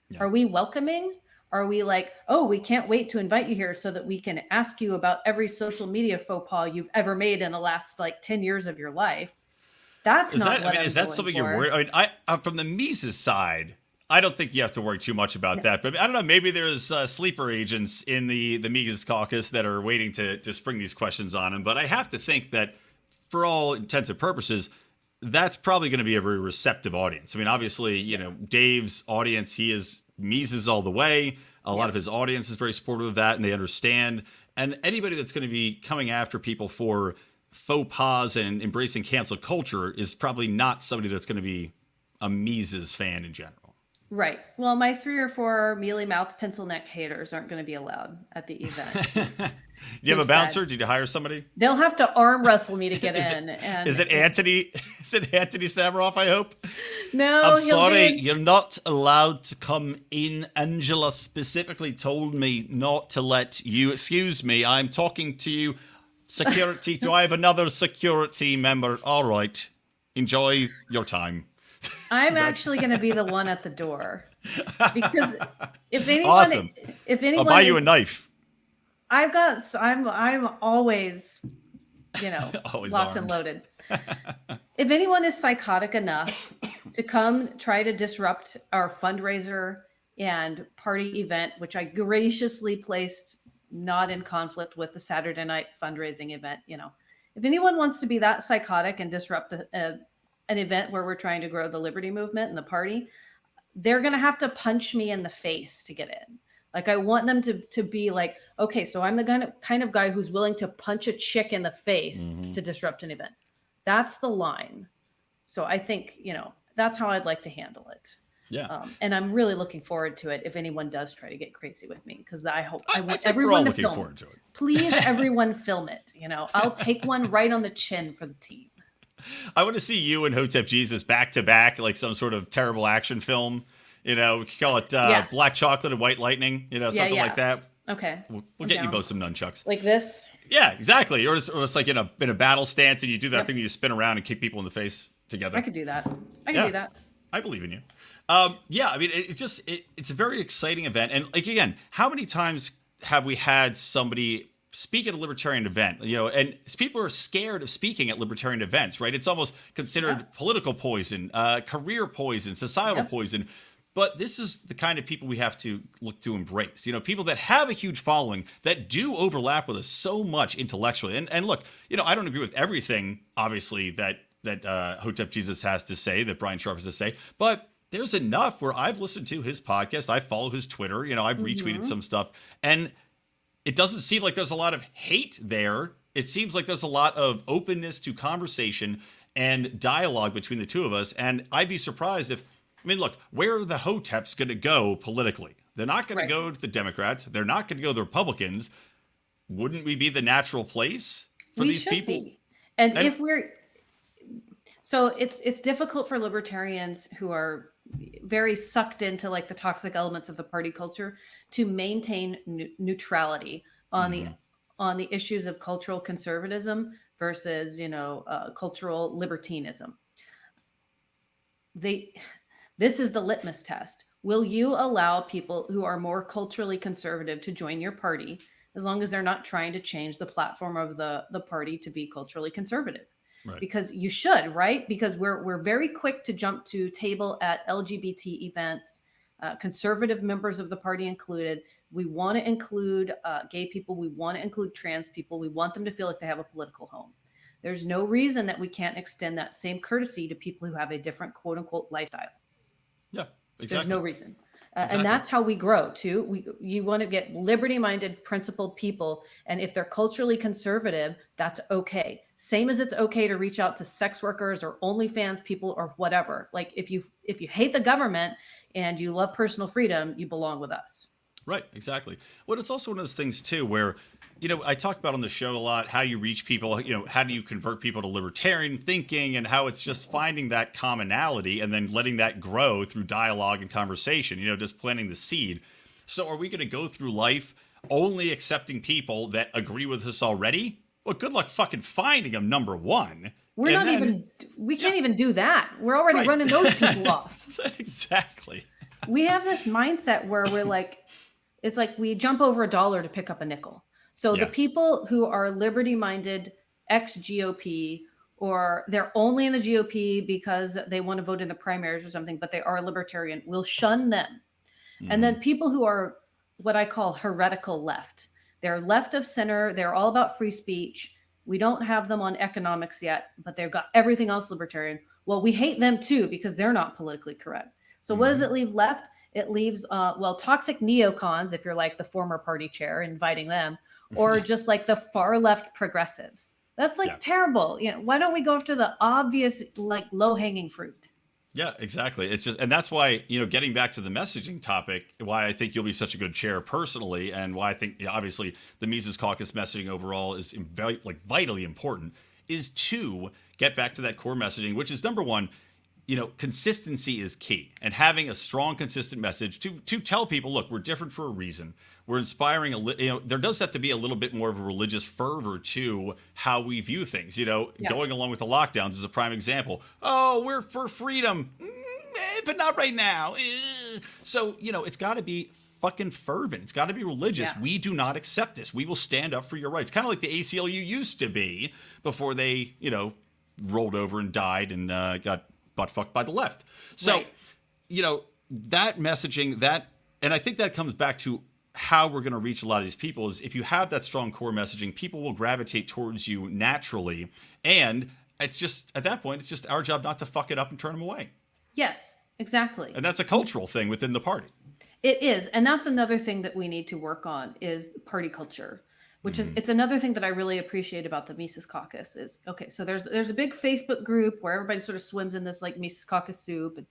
Yeah. Are we welcoming? Are we like, oh, we can't wait to invite you here so that we can ask you about every social media faux pas you've ever made in the last 10 years of your life? That's is not that, what I mean, is that something you're worried? I mean, from the Mises side, I don't think you have to worry too much about that. But I don't know, maybe there's sleeper agents in the Mises Caucus that are waiting to spring these questions on him. But I have to think that for all intents and purposes, that's probably going to be a very receptive audience. I mean, obviously, Dave's audience, he is Mises all the way. A lot of his audience is very supportive of that, and they understand. And anybody that's going to be coming after people for faux pas and embracing cancel culture is probably not somebody that's going to be a Mises fan in general. Right. Well, my 3 or 4 mealy mouth pencil neck haters aren't going to be allowed at the event. Do you have a bouncer? Did you hire somebody? They'll have to arm wrestle me to get in. Is it Anthony? Is it Anthony Samaroff? I hope. No, I'm sorry. You're not allowed to come in. Angela specifically told me not to let you. Excuse me. I'm talking to you. Security. Do I have another security member? All right. Enjoy your time. I'm actually going to be the one at the door because if anyone, awesome. I'll buy you a knife. I'm always, always locked armed. and loaded. If anyone is psychotic enough to come try to disrupt our fundraiser and party event, which I graciously placed not in conflict with the Saturday night fundraising event, if anyone wants to be that psychotic and disrupt an event where we're trying to grow the liberty movement and the party, they're going to have to punch me in the face to get in. I want them to be like, okay, so I'm the kind of guy who's willing to punch a chick in the face to disrupt an event. That's the line. So I think, that's how I'd like to handle it. Yeah. And I'm really looking forward to it if anyone does try to get crazy with me, because I want think everyone we're all to film forward to it. Please, everyone film it. I'll take one right on the chin for the team. I want to see you and Hotep Jesus back to back, like some sort of terrible action film. We could call it Black Chocolate and White Lightning. Something like that. Okay. We'll get you both some nunchucks. Like this? Yeah, exactly. Or it's like in a battle stance, and you do that thing, you spin around and kick people in the face together. I could do that. I can do that. I believe in you. I mean, it's a very exciting event. And again, how many times have we had somebody speak at a libertarian event, and people are scared of speaking at libertarian events, right? It's almost considered political poison, career poison, societal poison. But this is the kind of people we have to look to embrace, people that have a huge following that do overlap with us so much intellectually. And look, I don't agree with everything, obviously, that Hotep Jesus has to say, that Brian Sharp has to say, but there's enough where I've listened to his podcast. I follow his Twitter, I've retweeted some stuff, and it doesn't seem like there's a lot of hate there. It seems like there's a lot of openness to conversation and dialogue between the two of us. And I'd be surprised if, look, where are the Hoteps going to go politically? They're not going to go to the Democrats. They're not going to go to the Republicans. Wouldn't we be the natural place for these people? And if we're, so it's difficult for libertarians who are very sucked into the toxic elements of the party culture to maintain neutrality on the issues of cultural conservatism versus cultural libertinism. This is the litmus test. Will you allow people who are more culturally conservative to join your party as long as they're not trying to change the platform of the party to be culturally conservative? Right. Because you should, right? Because we're very quick to jump to table at LGBT events, conservative members of the party included. We want to include gay people. We want to include trans people. We want them to feel like they have a political home. There's no reason that we can't extend that same courtesy to people who have a different quote unquote lifestyle. Yeah, exactly. There's no reason. And that's how we grow too. You want to get liberty-minded, principled people. And if they're culturally conservative, that's okay. Same as it's okay to reach out to sex workers or OnlyFans people or whatever. If you hate the government and you love personal freedom, you belong with us. Right, exactly. Well, it's also one of those things too where, I talk about on the show a lot how you reach people, how do you convert people to libertarian thinking, and how it's just finding that commonality and then letting that grow through dialogue and conversation, just planting the seed. So are we going to go through life only accepting people that agree with us already? Well, good luck fucking finding them, number one. We can't even do that. We're already running those people off. Exactly. We have this mindset where we're like, it's like we jump over $1 to pick up a nickel. So the people who are liberty-minded, ex-GOP, or they're only in the GOP because they want to vote in the primaries or something, but they are libertarian, will shun them. And then people who are what I call heretical left. They're left of center. They're all about free speech. We don't have them on economics yet, but they've got everything else libertarian. Well, we hate them too because they're not politically correct. So what does it leave left? It leaves, toxic neocons, if you're like the former party chair, inviting them, or just like the far left progressives. That's like terrible. Why don't we go after the obvious, like low hanging fruit? Yeah, exactly. It's just, and that's why, getting back to the messaging topic, why I think you'll be such a good chair personally, and why I think, obviously, the Mises Caucus messaging overall is very, vitally important, is to get back to that core messaging, which is number one. Consistency is key, and having a strong, consistent message to tell people, look, we're different for a reason. We're inspiring there does have to be a little bit more of a religious fervor to how we view things. Going along with the lockdowns is a prime example. Oh, we're for freedom, but not right now. So, it's got to be fucking fervent. It's got to be religious. We do not accept this. We will stand up for your rights. Kind of like the ACLU used to be before they, rolled over and died and got butt fucked by the left. So, that messaging, and I think that comes back to how we're going to reach a lot of these people is if you have that strong core messaging, people will gravitate towards you naturally. And it's just, at that point, it's just our job not to fuck it up and turn them away. Yes, exactly. And that's a cultural thing within the party. It is. And that's another thing that we need to work on is party culture, which is, it's another thing that I really appreciate about the Mises Caucus is, okay, so there's a big Facebook group where everybody sort of swims in this like Mises Caucus soup. And,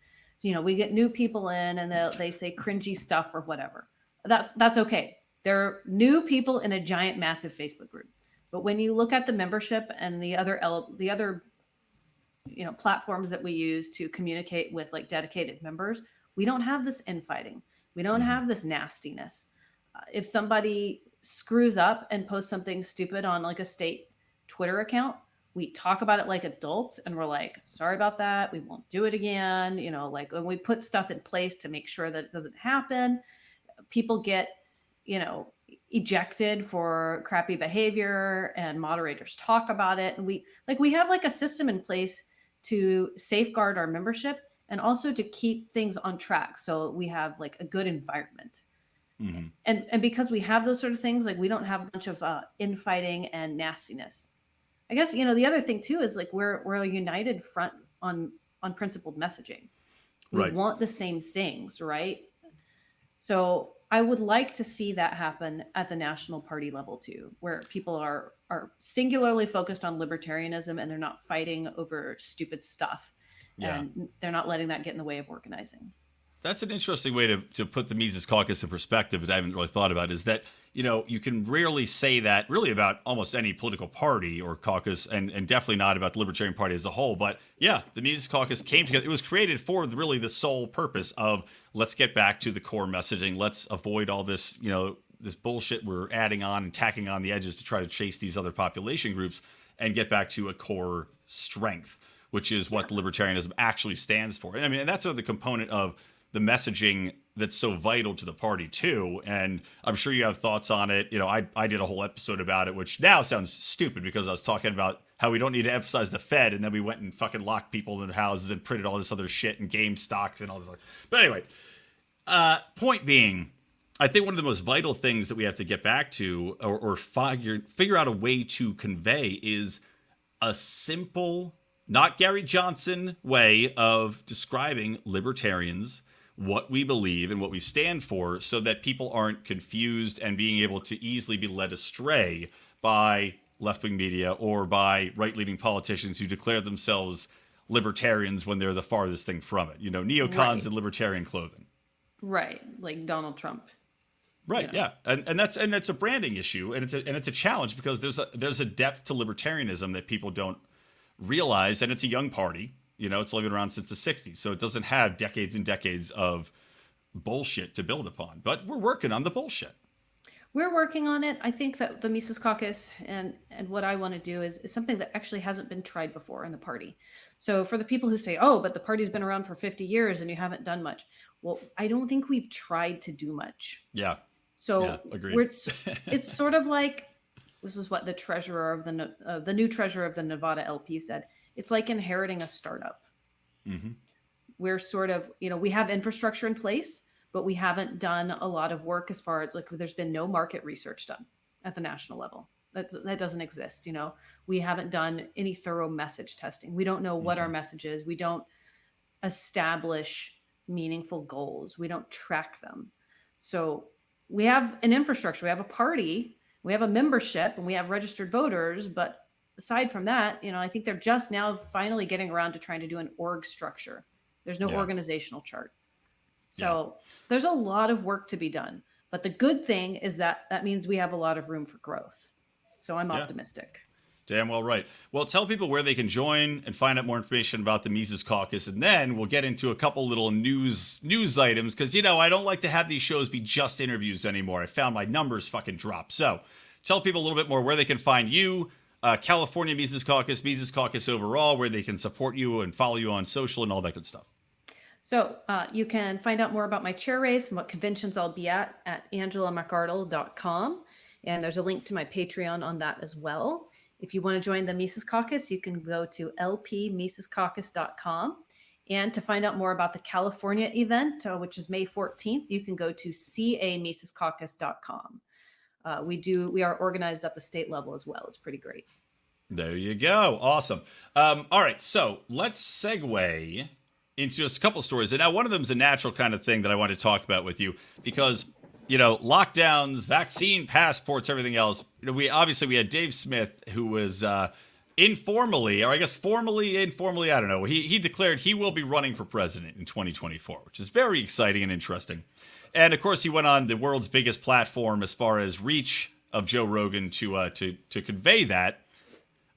we get new people in and they say cringy stuff or whatever. That's okay. There are new people in a giant, massive Facebook group. But when you look at the membership and the other platforms that we use to communicate with like dedicated members, we don't have this infighting. We don't have this nastiness. If somebody screws up and posts something stupid on like a state Twitter account, we talk about it like adults and we're like, sorry about that. We won't do it again. When we put stuff in place to make sure that it doesn't happen, people get, ejected for crappy behavior and moderators talk about it. And we have like a system in place to safeguard our membership and also to keep things on track. So we have like a good environment. And because we have those sort of things, like we don't have a bunch of infighting and nastiness. I guess, the other thing too is like we're a united front on principled messaging. We want the same things, right? So I would like to see that happen at the national party level too, where people are singularly focused on libertarianism and they're not fighting over stupid stuff. And they're not letting that get in the way of organizing. That's an interesting way to put the Mises Caucus in perspective that I haven't really thought about, is that, you can rarely say that really about almost any political party or caucus, and definitely not about the Libertarian Party as a whole. But yeah, the Mises Caucus came together. It was created for really the sole purpose of let's get back to the core messaging. Let's avoid all this, this bullshit we're adding on and tacking on the edges to try to chase these other population groups and get back to a core strength, which is what the libertarianism actually stands for. And I mean, and that's another component of the messaging that's so vital to the party too. And I'm sure you have thoughts on it. I did a whole episode about it, which now sounds stupid because I was talking about how we don't need to emphasize the Fed, and then we went and fucking locked people in their houses and printed all this other shit and game stocks and all this. But anyway, point being, I think one of the most vital things that we have to get back to or figure out a way to convey is a simple, not Gary Johnson way of describing libertarians, what we believe and what we stand for, so that people aren't confused and being able to easily be led astray by left-wing media or by right-leaning politicians who declare themselves libertarians when they're the farthest thing from it. Neocons in libertarian clothing. Right. Like Donald Trump. Right. Yeah. And that's a branding issue, and it's a challenge because there's a depth to libertarianism that people don't realize, and it's a young party. It's only been around since the 60s, so it doesn't have decades and decades of bullshit to build upon. But we're working on the bullshit. We're working on it. I think that the Mises Caucus and what I want to do is something that actually hasn't been tried before in the party. So for the people who say, oh, but the party's been around for 50 years and you haven't done much. Well, I don't think we've tried to do much. Yeah. So agreed. it's sort of like, this is what the treasurer of the new treasurer of the Nevada LP said. It's like inheriting a startup. Mm-hmm. We're sort of, we have infrastructure in place, but we haven't done a lot of work as far as there's been no market research done at the national level. That doesn't exist. We haven't done any thorough message testing. We don't know what our message is. We don't establish meaningful goals. We don't track them. So we have an infrastructure, we have a party, we have a membership, and we have registered voters. But aside from that, I think they're just now finally getting around to trying to do an org structure. There's no organizational chart. So there's a lot of work to be done. But the good thing is that means we have a lot of room for growth. So I'm optimistic. Damn well right. Well, tell people where they can join and find out more information about the Mises Caucus, and then we'll get into a couple little news items because, I don't like to have these shows be just interviews anymore. I found my numbers fucking drop. So tell people a little bit more where they can find you, California Mises Caucus overall, where they can support you and follow you on social and all that good stuff. So you can find out more about my chair race and what conventions I'll be at angelamcardle.com. And there's a link to my Patreon on that as well. If you want to join the Mises Caucus, you can go to lpmisescaucus.com. And to find out more about the California event, which is May 14th, you can go to camisescaucus.com. We are organized at the state level as well. It's pretty great. There you go. Awesome. All right. So let's segue into just a couple stories. And now one of them is a natural kind of thing that I want to talk about with you because, lockdowns, vaccine passports, everything else. We had Dave Smith, who was informally, I don't know. He declared he will be running for president in 2024, which is very exciting and interesting. And of course, he went on the world's biggest platform as far as reach of Joe Rogan to convey that.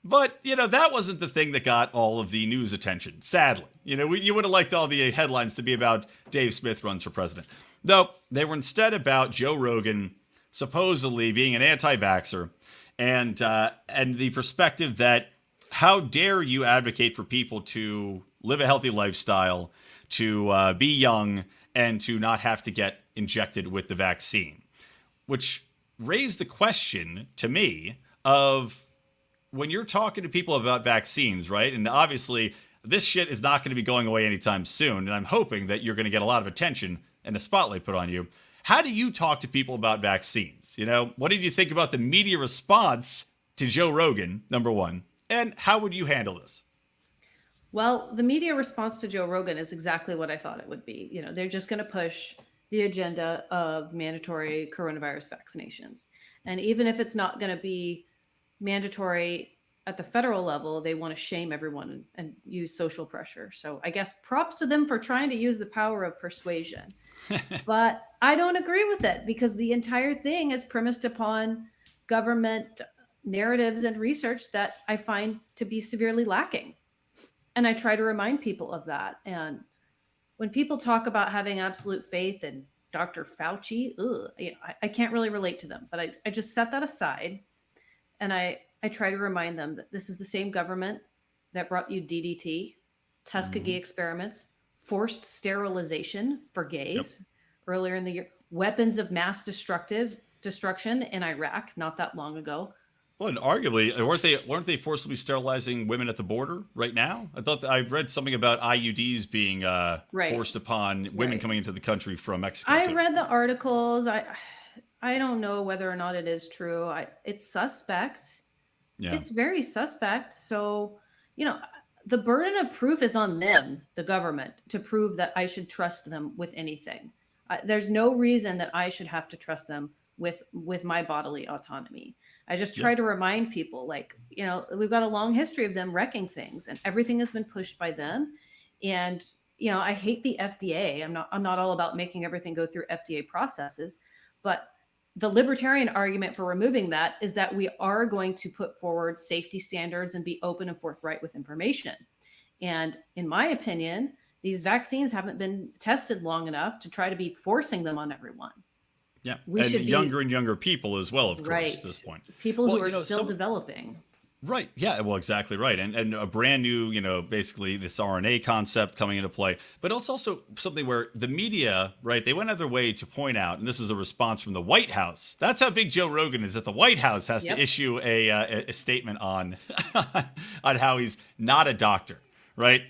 But, that wasn't the thing that got all of the news attention, sadly. You would have liked all the headlines to be about Dave Smith runs for president. No, they were instead about Joe Rogan supposedly being an anti-vaxxer and the perspective that how dare you advocate for people to live a healthy lifestyle, to be young, and to not have to get injected with the vaccine, which raised the question to me of when you're talking to people about vaccines, right? And obviously this shit is not going to be going away anytime soon. And I'm hoping that you're going to get a lot of attention and the spotlight put on you. How do you talk to people about vaccines? What did you think about the media response to Joe Rogan, number one? And how would you handle this? Well, the media response to Joe Rogan is exactly what I thought it would be. They're just going to push the agenda of mandatory coronavirus vaccinations. And even if it's not going to be mandatory at the federal level, they want to shame everyone and use social pressure. So I guess props to them for trying to use the power of persuasion. But I don't agree with it because the entire thing is premised upon government narratives and research that I find to be severely lacking. And I try to remind people of that. And when people talk about having absolute faith in Dr. Fauci, I can't really relate to them, but I just set that aside. And I try to remind them that this is the same government that brought you DDT, Tuskegee experiments, forced sterilization for gays earlier in the year, weapons of mass destruction in Iraq not that long ago. Well, and arguably, weren't they forcibly sterilizing women at the border right now? I thought I read something about IUDs being forced upon women coming into the country from Mexico. I read the articles. I don't know whether or not it is true. It's suspect. Yeah. It's very suspect. So, the burden of proof is on them, the government, to prove that I should trust them with anything. There's no reason that I should have to trust them with my bodily autonomy. I just try to remind people, we've got a long history of them wrecking things, and everything has been pushed by them. And, I hate the FDA. I'm not all about making everything go through FDA processes, but the libertarian argument for removing that is that we are going to put forward safety standards and be open and forthright with information. And in my opinion, these vaccines haven't been tested long enough to try to be forcing them on everyone. Yeah. We and should younger and younger people as well, of course, right. at this point. People who are still developing. Right. Yeah. Well, exactly right. And a brand new, basically this RNA concept coming into play. But it's also something where the media, right, they went out of their way to point out, and this was a response from the White House. That's how big Joe Rogan is, that the White House has to issue a statement on, on how he's not a doctor, right?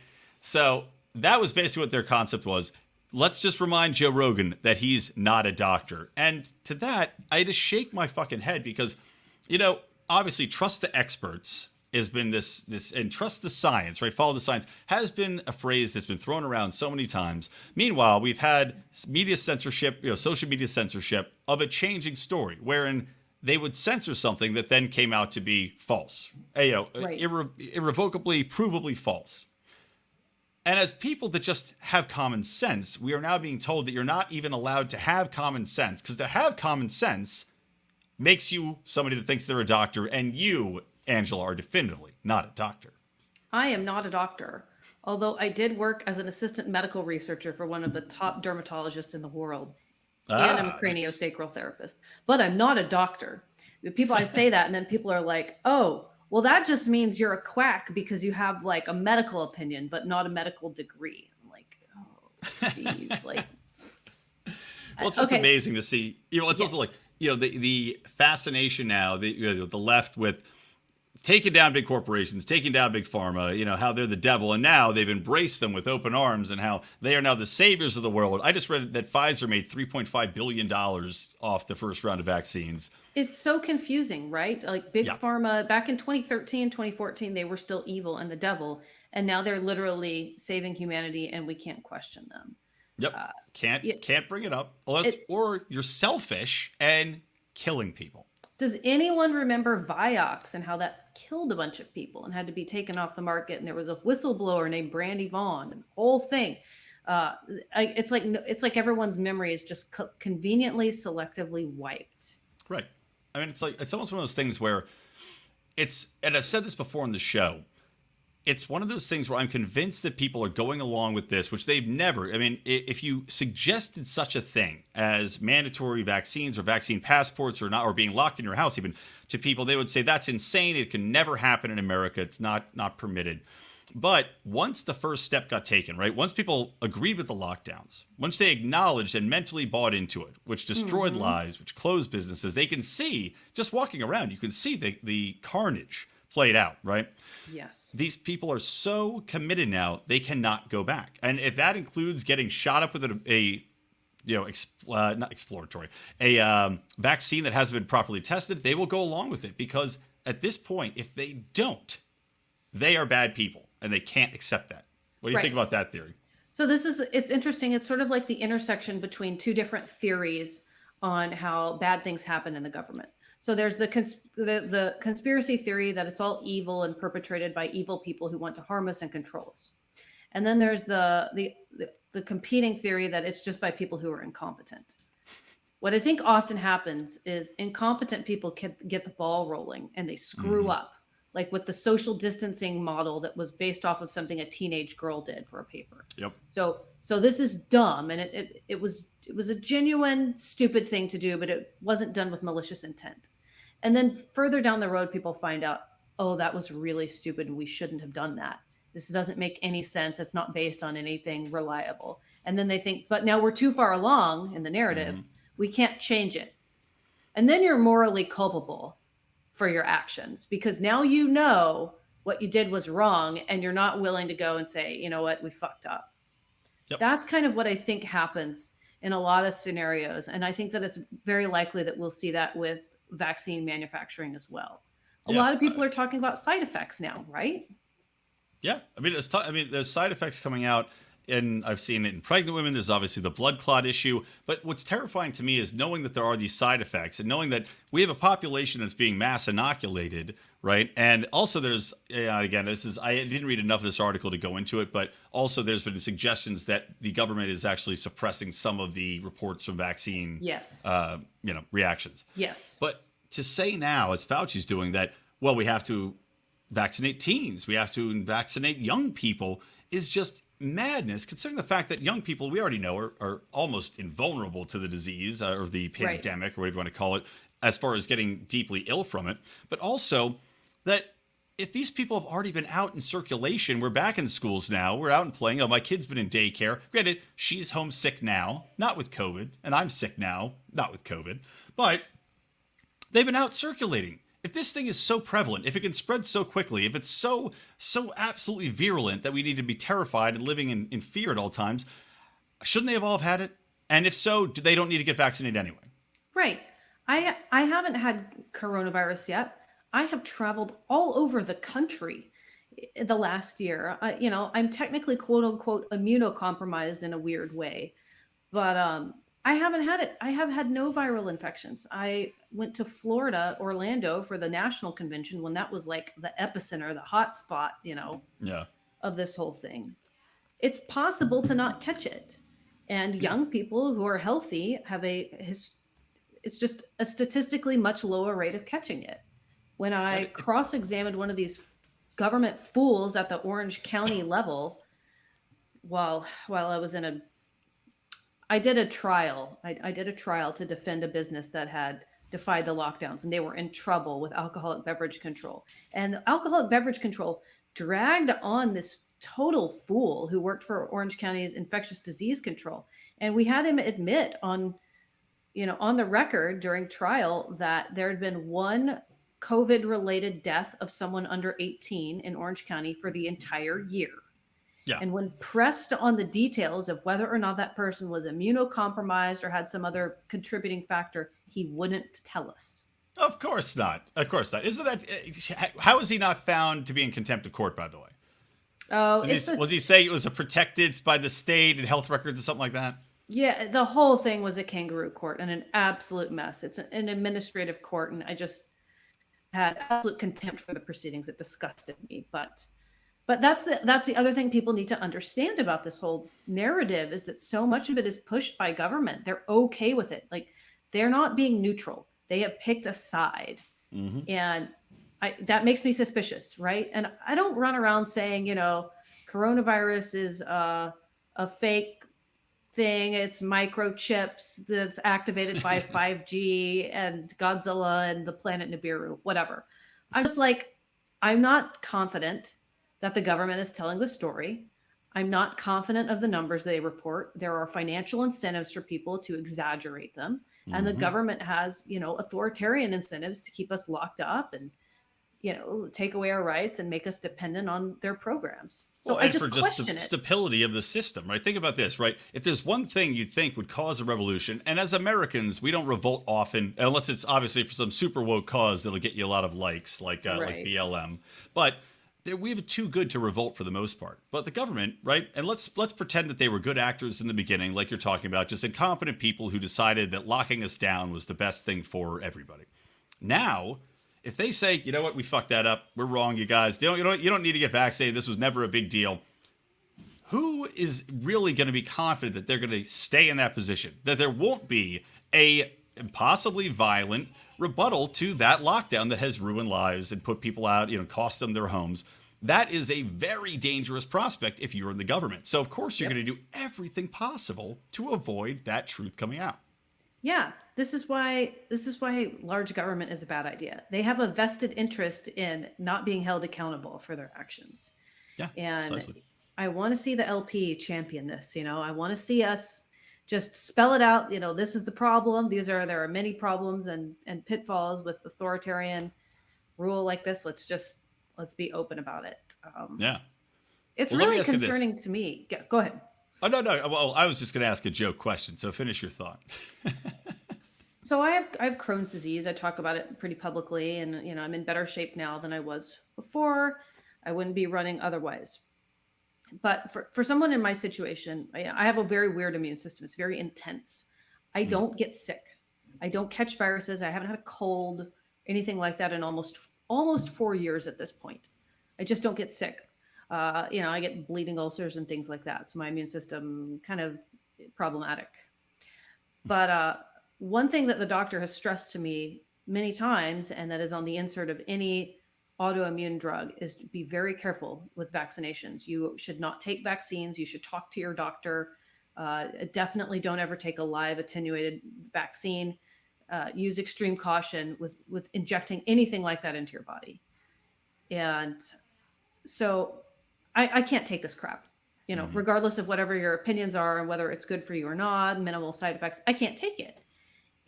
So that was basically what their concept was. Let's just remind Joe Rogan that he's not a doctor. And to that, I had to shake my fucking head because, obviously trust the experts has been this and trust the science, right? Follow the science has been a phrase that's been thrown around so many times. Meanwhile, we've had media censorship, social media censorship of a changing story wherein they would censor something that then came out to be false, irrevocably, provably false. And as people that just have common sense, we are now being told that you're not even allowed to have common sense, because to have common sense makes you somebody that thinks they're a doctor, and you, Angela, are definitively not a doctor. I am not a doctor, although I did work as an assistant medical researcher for one of the top dermatologists in the world, and I'm a craniosacral therapist, but I'm not a doctor. I say that, and then people are like, oh, well, that just means you're a quack because you have like a medical opinion, but not a medical degree. I'm like, oh, geez, like. Well, it's just amazing to see. It's also like, the fascination now, the left with taking down big corporations, taking down big pharma, how they're the devil. And now they've embraced them with open arms and how they are now the saviors of the world. I just read that Pfizer made $3.5 billion off the first round of vaccines. It's so confusing, right? Like big pharma back in 2013, 2014, they were still evil and the devil. And now they're literally saving humanity and we can't question them. Yep. Can't bring it up. Or you're selfish and killing people. Does anyone remember Vioxx and how that killed a bunch of people and had to be taken off the market? And there was a whistleblower named Brandy Vaughn and the whole thing. It's like everyone's memory is just conveniently selectively wiped. Right. I mean, it's almost one of those things where and I've said this before on the show, it's one of those things where I'm convinced that people are going along with this, which they've never. I mean, if you suggested such a thing as mandatory vaccines or vaccine passports or being locked in your house, even to people, they would say that's insane. It can never happen in America. It's not permitted. But once the first step got taken, right? Once people agreed with the lockdowns, once they acknowledged and mentally bought into it, which destroyed lives, which closed businesses, they can see, just walking around, you can see the carnage played out, right? Yes. These people are so committed now, they cannot go back. And if that includes getting shot up with not exploratory, a vaccine that hasn't been properly tested, they will go along with it because at this point, if they don't, they are bad people and they can't accept that. What do you think about that theory? So it's interesting. It's sort of like the intersection between two different theories on how bad things happen in the government. So there's the conspiracy theory that it's all evil and perpetrated by evil people who want to harm us and control us. And then there's the competing theory that it's just by people who are incompetent. What I think often happens is incompetent people get the ball rolling and they screw up, like with the social distancing model that was based off of something a teenage girl did for a paper. Yep. So this is dumb, and it was a genuine stupid thing to do, but it wasn't done with malicious intent. And then further down the road, people find out, oh, that was really stupid, and we shouldn't have done that. This doesn't make any sense. It's not based on anything reliable. And then they think, but now we're too far along in the narrative. We can't change it. And then you're morally culpable for your actions because now you know what you did was wrong and you're not willing to go and say, you know what, we fucked up. Yep. That's kind of what I think happens in a lot of scenarios. And I think that it's very likely that we'll see that with vaccine manufacturing as well. A lot of people are talking about side effects now, right? Yeah. I mean, there's side effects coming out. and I've seen it in pregnant women. There's obviously the blood clot issue. But what's terrifying to me is knowing that there are these side effects and knowing that we have a population that's being mass inoculated, right? And also there's, again, I didn't read enough of this article to go into it, but also there's been suggestions that the government is actually suppressing some of the reports from vaccine Yes. Reactions. Yes. But to say now, as Fauci's doing, that, well, we have to vaccinate teens, we have to vaccinate young people, is just madness, considering the fact that young people, we already know, are almost invulnerable to the disease or the pandemic, or whatever you want to call it, as far as getting deeply ill from it. But also that if these people have already been out in circulation, we're back in schools now, we're out and playing. Oh, my kid's been in daycare. Granted, she's homesick now, not with COVID, and I'm sick now, not with COVID, but they've been out circulating. If this thing is so prevalent, if it can spread so quickly, if it's so absolutely virulent that we need to be terrified and living in fear at all times, shouldn't they have all had it? And if so, they don't need to get vaccinated anyway. Right. I haven't had coronavirus yet. I have traveled all over the country the last year. I'm technically quote unquote immunocompromised in a weird way, but I haven't had it. I have had no viral infections. I went to Florida, Orlando for the national convention when that was like the epicenter, the hot spot, of this whole thing. It's possible to not catch it. And young people who are healthy have it's just a statistically much lower rate of catching it. When I cross-examined one of these government fools at the Orange County level, while I was I did a trial. I did a trial to defend a business that had defied the lockdowns, and they were in trouble with alcoholic beverage control. And alcoholic beverage control dragged on this total fool who worked for Orange County's infectious disease control. And we had him admit on the record during trial that there had been one COVID-related death of someone under 18 in Orange County for the entire year. Yeah. And when pressed on the details of whether or not that person was immunocompromised or had some other contributing factor, he wouldn't tell us. Of course not. Of course not. Isn't that, how is he not found to be in contempt of court, by the way? Oh, was he saying it was a protected by the state and health records or something like that? Yeah, the whole thing was a kangaroo court and an absolute mess. It's an administrative court, and I just had absolute contempt for the proceedings. It disgusted me. But that's the other thing people need to understand about this whole narrative is that so much of it is pushed by government. They're okay with it. Like, they're not being neutral. They have picked a side. Mm-hmm. And that makes me suspicious, right? And I don't run around saying, coronavirus is a fake thing. It's microchips that's activated by 5G and Godzilla and the planet Nibiru, whatever. I'm just like, I'm not confident that the government is telling the story. I'm not confident of the numbers they report. There are financial incentives for people to exaggerate them. Mm-hmm. And the government has, authoritarian incentives to keep us locked up and, take away our rights and make us dependent on their programs. So I just question it. Stability of the system, right? Think about this, right? If there's one thing you'd think would cause a revolution, and as Americans, we don't revolt often, unless it's obviously for some super woke cause that'll get you a lot of likes, like BLM. But we have it too good to revolt for the most part. But the government, right? And let's pretend that they were good actors in the beginning, like you're talking about, just incompetent people who decided that locking us down was the best thing for everybody. Now, if they say, you know what, we fucked that up, we're wrong, you guys, you don't need to get vaccinated, this was never a big deal. Who is really going to be confident that they're going to stay in that position? That there won't be a possibly violent rebuttal to that lockdown that has ruined lives and put people out, cost them their homes. That is a very dangerous prospect if you're in the government. So of course you're going to do everything possible to avoid that truth coming out. Yeah, this is why large government is a bad idea. They have a vested interest in not being held accountable for their actions. Yeah, and precisely. I want to see the LP champion this. I want to see us just spell it out. This is the problem. There are many problems and pitfalls with authoritarian rule like this. Let's be open about it. It's really concerning to me. Yeah, go ahead. Oh, no. Well, I was just going to ask a joke question. So finish your thought. So I have Crohn's disease. I talk about it pretty publicly, and I'm in better shape now than I was before. I wouldn't be running otherwise. But for someone in my situation, I have a very weird immune system. It's very intense. I don't get sick. I don't catch viruses. I haven't had a cold, anything like that in almost 4 years at this point. I just don't get sick. I get bleeding ulcers and things like that. So my immune system kind of problematic. But one thing that the doctor has stressed to me many times, and that is on the insert of any autoimmune drug, is to be very careful with vaccinations. You should not take vaccines. You should talk to your doctor. Definitely don't ever take a live attenuated vaccine. Use extreme caution with injecting anything like that into your body. And so I can't take this crap, regardless of whatever your opinions are and whether it's good for you or not, minimal side effects. I can't take it.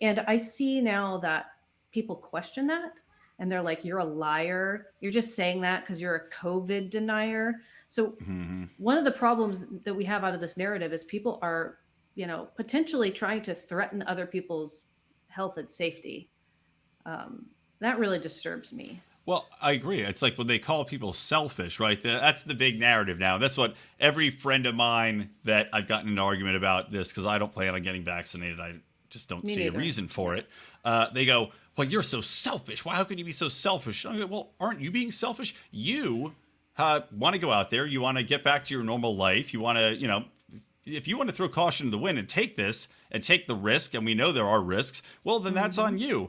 And I see now that people question that. And they're like, you're a liar. You're just saying that because you're a COVID denier. So one of the problems that we have out of this narrative is people are, potentially trying to threaten other people's health and safety. That really disturbs me. Well, I agree. It's like when they call people selfish, right? That's the big narrative now. That's what every friend of mine that I've gotten in an argument about this, because I don't plan on getting vaccinated. I just don't see a reason for it. They go, well, you're so selfish. How could you be so selfish? I go, well, aren't you being selfish? You want to go out there. You want to get back to your normal life. You want to, if you want to throw caution to the wind and take this and take the risk, and we know there are risks, well, then that's on you.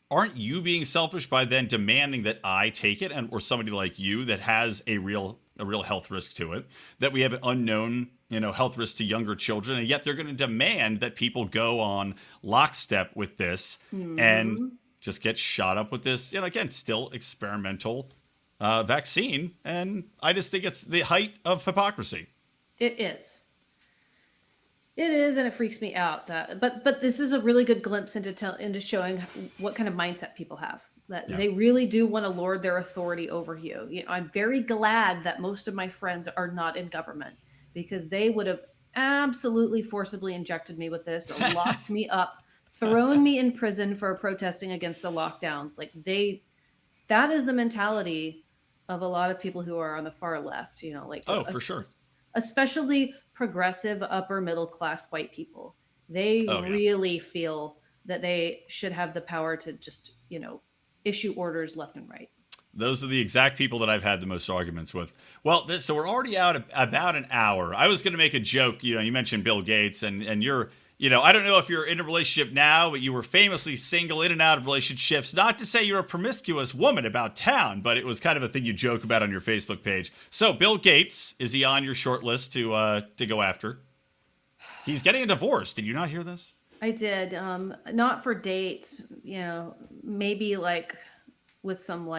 Aren't you being selfish by then demanding that I take it, or somebody like you that has a real health risk to it, that we have an unknown, health risk to younger children, and yet they're going to demand that people go on lockstep with this and just get shot up with this, again, still experimental vaccine. And I just think it's the height of hypocrisy. It is. It is, and it freaks me out. But this is a really good glimpse into showing what kind of mindset people have. That they really do want to lord their authority over you. I'm very glad that most of my friends are not in government, because they would have absolutely forcibly injected me with this, locked me up, thrown me in prison for protesting against the lockdowns. That is the mentality of a lot of people who are on the far left, for sure. Especially progressive upper middle class white people. They really feel that they should have the power to just, issue orders left and right. Those are the exact people that I've had the most arguments with. Well, so we're already out about an hour. I was going to make a joke. You mentioned Bill Gates, and you're, I don't know if you're in a relationship now, but you were famously single, in and out of relationships. Not to say you're a promiscuous woman about town, but it was kind of a thing you joke about on your Facebook page. So Bill Gates, is he on your short list to go after? He's getting a divorce. Did you not hear this? I did. Not for dates, maybe with some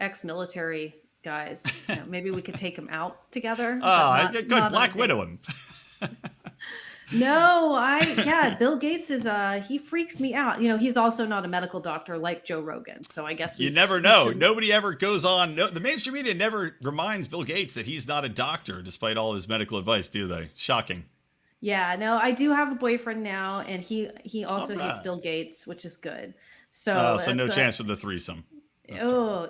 ex-military guys. Maybe we could take him out together. Good. Black Widow him. No, Bill Gates is, he freaks me out. He's also not a medical doctor like Joe Rogan. So I guess you never know. Nobody ever goes on. No, the mainstream media never reminds Bill Gates that he's not a doctor, despite all his medical advice, do they? Shocking. Yeah, no, I do have a boyfriend now, and he also hates Bill Gates, which is good. So no chance for the threesome. No.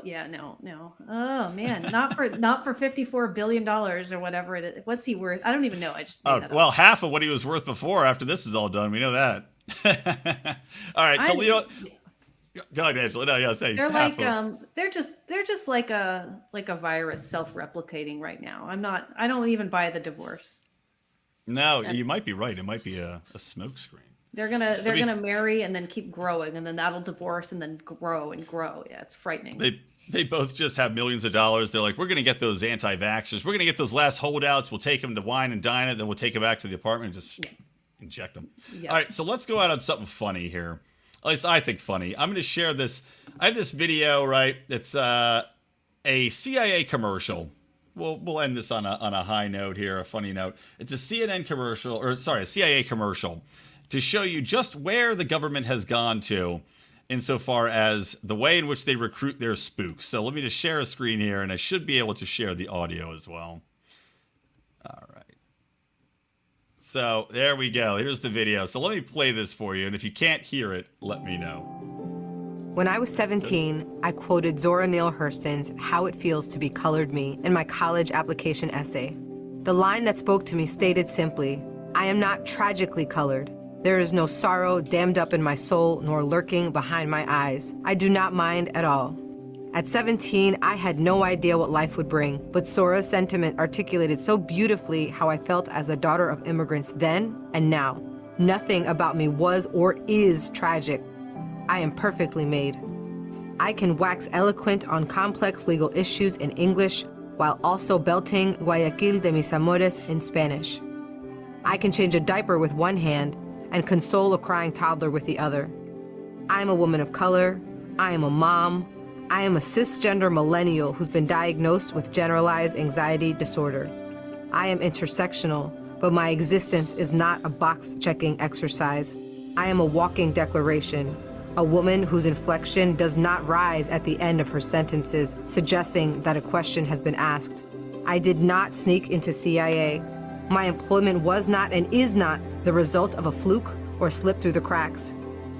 Oh man, not for $54 billion or whatever it is. What's he worth? I don't even know. I just made that up. Half of what he was worth before. After this is all done, we know that. All right, so Leo, go ahead, Angela. No, yeah, say they're just like a virus self-replicating right now. I don't even buy the divorce. No, you might be right. It might be a smoke screen. They're gonna marry and then keep growing, and then that'll divorce and then grow and grow. Yeah, it's frightening. They both just have millions of dollars. They're like, we're gonna get those anti-vaxxers. We're gonna get those last holdouts. We'll take them to wine and dine it. Then we'll take them back to the apartment and just inject them. Yeah. All right, so let's go out on something funny here. At least I think funny. I'm gonna share this. I have this video. Right, it's a CIA commercial. We'll end this on a high note here, a funny note. It's a CNN commercial, a CIA commercial, to show you just where the government has gone to insofar as the way in which they recruit their spooks. So let me just share a screen here, and I should be able to share the audio as well. All right. So there we go. Here's the video. So let me play this for you, and if you can't hear it, let me know. When I was 17, I quoted Zora Neale Hurston's How It Feels to Be Colored Me in my college application essay. The line that spoke to me stated simply, I am not tragically colored. There is no sorrow dammed up in my soul nor lurking behind my eyes. I do not mind at all. At 17, I had no idea what life would bring, but Sora's sentiment articulated so beautifully how I felt as a daughter of immigrants then and now. Nothing about me was or is tragic. I am perfectly made. I can wax eloquent on complex legal issues in English while also belting Guayaquil de mis amores in Spanish. I can change a diaper with one hand and console a crying toddler with the other. I am a woman of color. I am a mom. I am a cisgender millennial who's been diagnosed with generalized anxiety disorder. I am intersectional, but my existence is not a box-checking exercise. I am a walking declaration, a woman whose inflection does not rise at the end of her sentences, suggesting that a question has been asked. I did not sneak into CIA. My employment was not and is not the result of a fluke or slip through the cracks.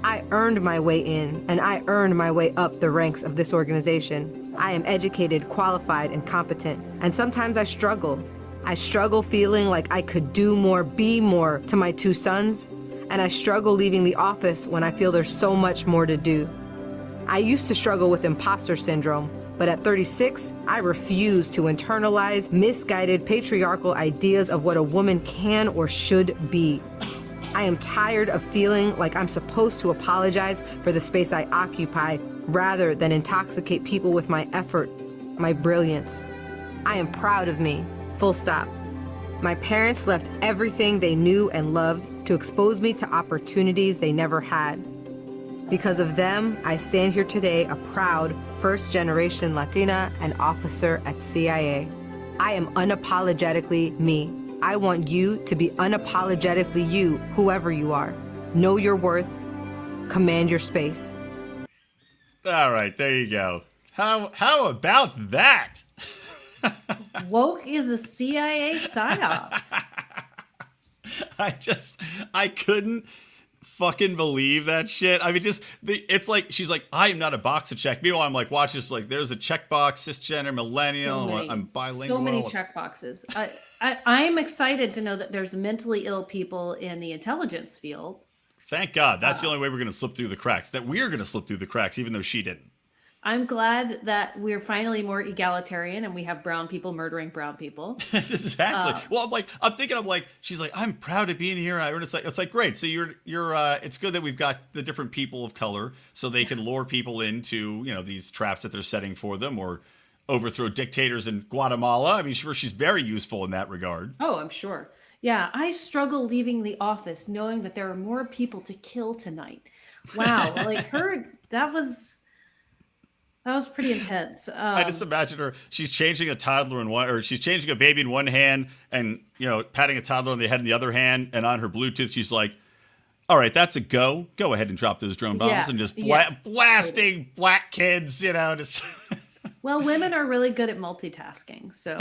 I earned my way in, and I earned my way up the ranks of this organization. I am educated, qualified, and competent, and sometimes I struggle. I struggle feeling like I could do more, be more to my 2 sons, and I struggle leaving the office when I feel there's so much more to do. I used to struggle with imposter syndrome, but at 36, I refuse to internalize misguided patriarchal ideas of what a woman can or should be. I am tired of feeling like I'm supposed to apologize for the space I occupy rather than intoxicate people with my effort, my brilliance. I am proud of me, full stop. My parents left everything they knew and loved to expose me to opportunities they never had. Because of them, I stand here today a proud first-generation Latina and officer at CIA. I am unapologetically me. I want you to be unapologetically you, whoever you are. Know your worth. Command your space. All right, there you go. How about that? Woke is a CIA psyop. I couldn't fucking believe that shit. I mean, it's like she's like, I am not a box to check. Meanwhile, I'm like, watch this. Like, there's a checkbox, cisgender, millennial. I'm bilingual. So many checkboxes. I'm excited to know that there's mentally ill people in the intelligence field. Thank God. That's the only way we're going to slip through the cracks. That we're going to slip through the cracks, even though she didn't. I'm glad that we're finally more egalitarian and we have brown people murdering brown people. Exactly. Well, I'm thinking, she's like, I'm proud to be in here. And it's like, great. So you're it's good that we've got the different people of color so they can lure people into, these traps that they're setting for them or overthrow dictators in Guatemala. I mean, she's very useful in that regard. Oh, I'm sure. Yeah. I struggle leaving the office knowing that there are more people to kill tonight. Wow. That was pretty intense. I just imagine her. She's changing a toddler she's changing a baby in one hand, and patting a toddler on the head in the other hand, and on her Bluetooth, she's like, "All right, that's a go. Go ahead and drop those drone bombs and just blasting black kids." Just. Well, women are really good at multitasking, so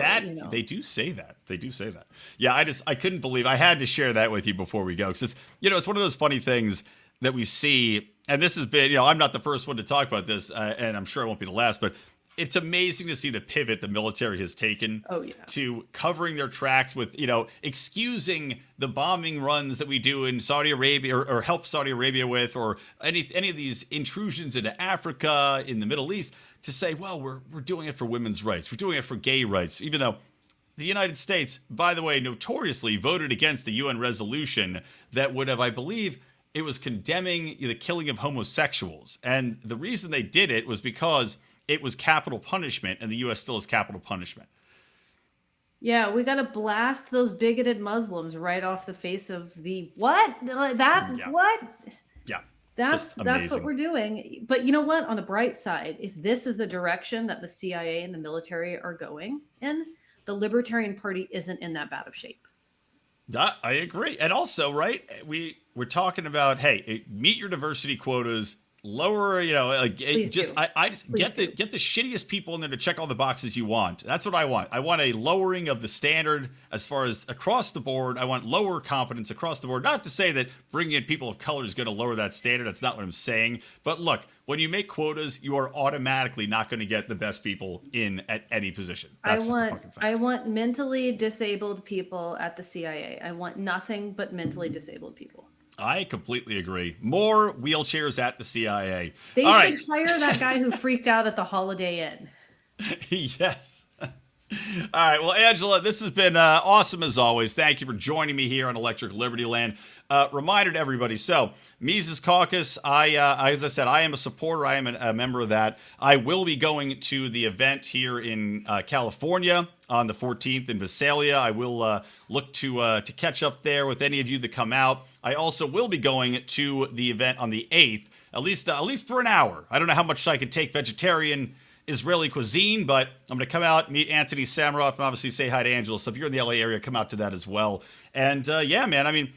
they do say that. They do say that. Yeah, I couldn't believe. I had to share that with you before we go because it's one of those funny things that we see. And this has been, I'm not the first one to talk about this, and I'm sure I won't be the last, but it's amazing to see the pivot the military has taken to covering their tracks with, excusing the bombing runs that we do in Saudi Arabia or help Saudi Arabia with, or any of these intrusions into Africa, in the Middle East, to say, well, we're doing it for women's rights. We're doing it for gay rights, even though the United States, by the way, notoriously voted against the UN resolution that would have, I believe, it was condemning the killing of homosexuals. And the reason they did it was because it was capital punishment, and the U.S. still is capital punishment. Yeah, we got to blast those bigoted Muslims right off the face of the what? What? Yeah. That's what we're doing. But you know what? On the bright side, if this is the direction that the CIA and the military are going in, the Libertarian Party isn't in that bad of shape. I agree. And also, right, we're talking about, hey, meet your diversity quotas lower, Please just do. I just Please get the shittiest people in there to check all the boxes you want. That's what I want. I want a lowering of the standard as far as across the board. I want lower competence across the board. Not to say that bringing in people of color is going to lower that standard. That's not what I'm saying. But look, when you make quotas, you are automatically not going to get the best people in at any position. That's just a fucking fact. I want mentally disabled people at the CIA. I want nothing but mentally disabled people. I completely agree. More wheelchairs at the CIA. They All should right. hire that guy who freaked out at the Holiday Inn. Yes. All right. Well, Angela, this has been awesome as always. Thank you for joining me here on Electric Libertyland. Reminder to everybody. So, Mises Caucus, as I said, I am a supporter. I am a member of that. I will be going to the event here in California on the 14th in Visalia. I will look to catch up there with any of you that come out. I also will be going to the event on the 8th, at least for an hour. I don't know how much I can take vegetarian Israeli cuisine, but I'm going to come out, meet Anthony Samaroff, and obviously say hi to Angela. So if you're in the LA area, come out to that as well. And yeah, man, I mean,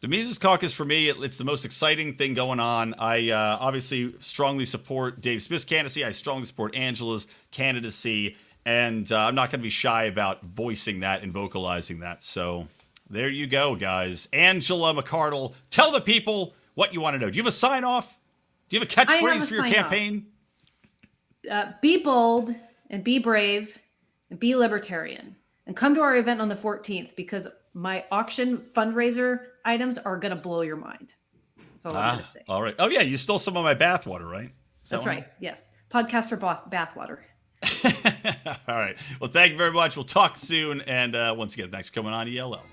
the Mises Caucus for me, it's the most exciting thing going on. I obviously strongly support Dave Smith's candidacy. I strongly support Angela's candidacy. And I'm not going to be shy about voicing that and vocalizing that. So there you go, guys. Angela McArdle, tell the people what you want to know. Do you have a sign off? Do you have a catchphrase for your campaign? Be bold and be brave and be libertarian. And come to our event on the 14th because my auction fundraiser items are going to blow your mind. That's all I'm going to say. All right. Oh, yeah. You stole some of my bathwater, right? That's right. Yes. Podcaster bathwater. All right. Well, thank you very much. We'll talk soon. And once again, thanks for coming on ELL.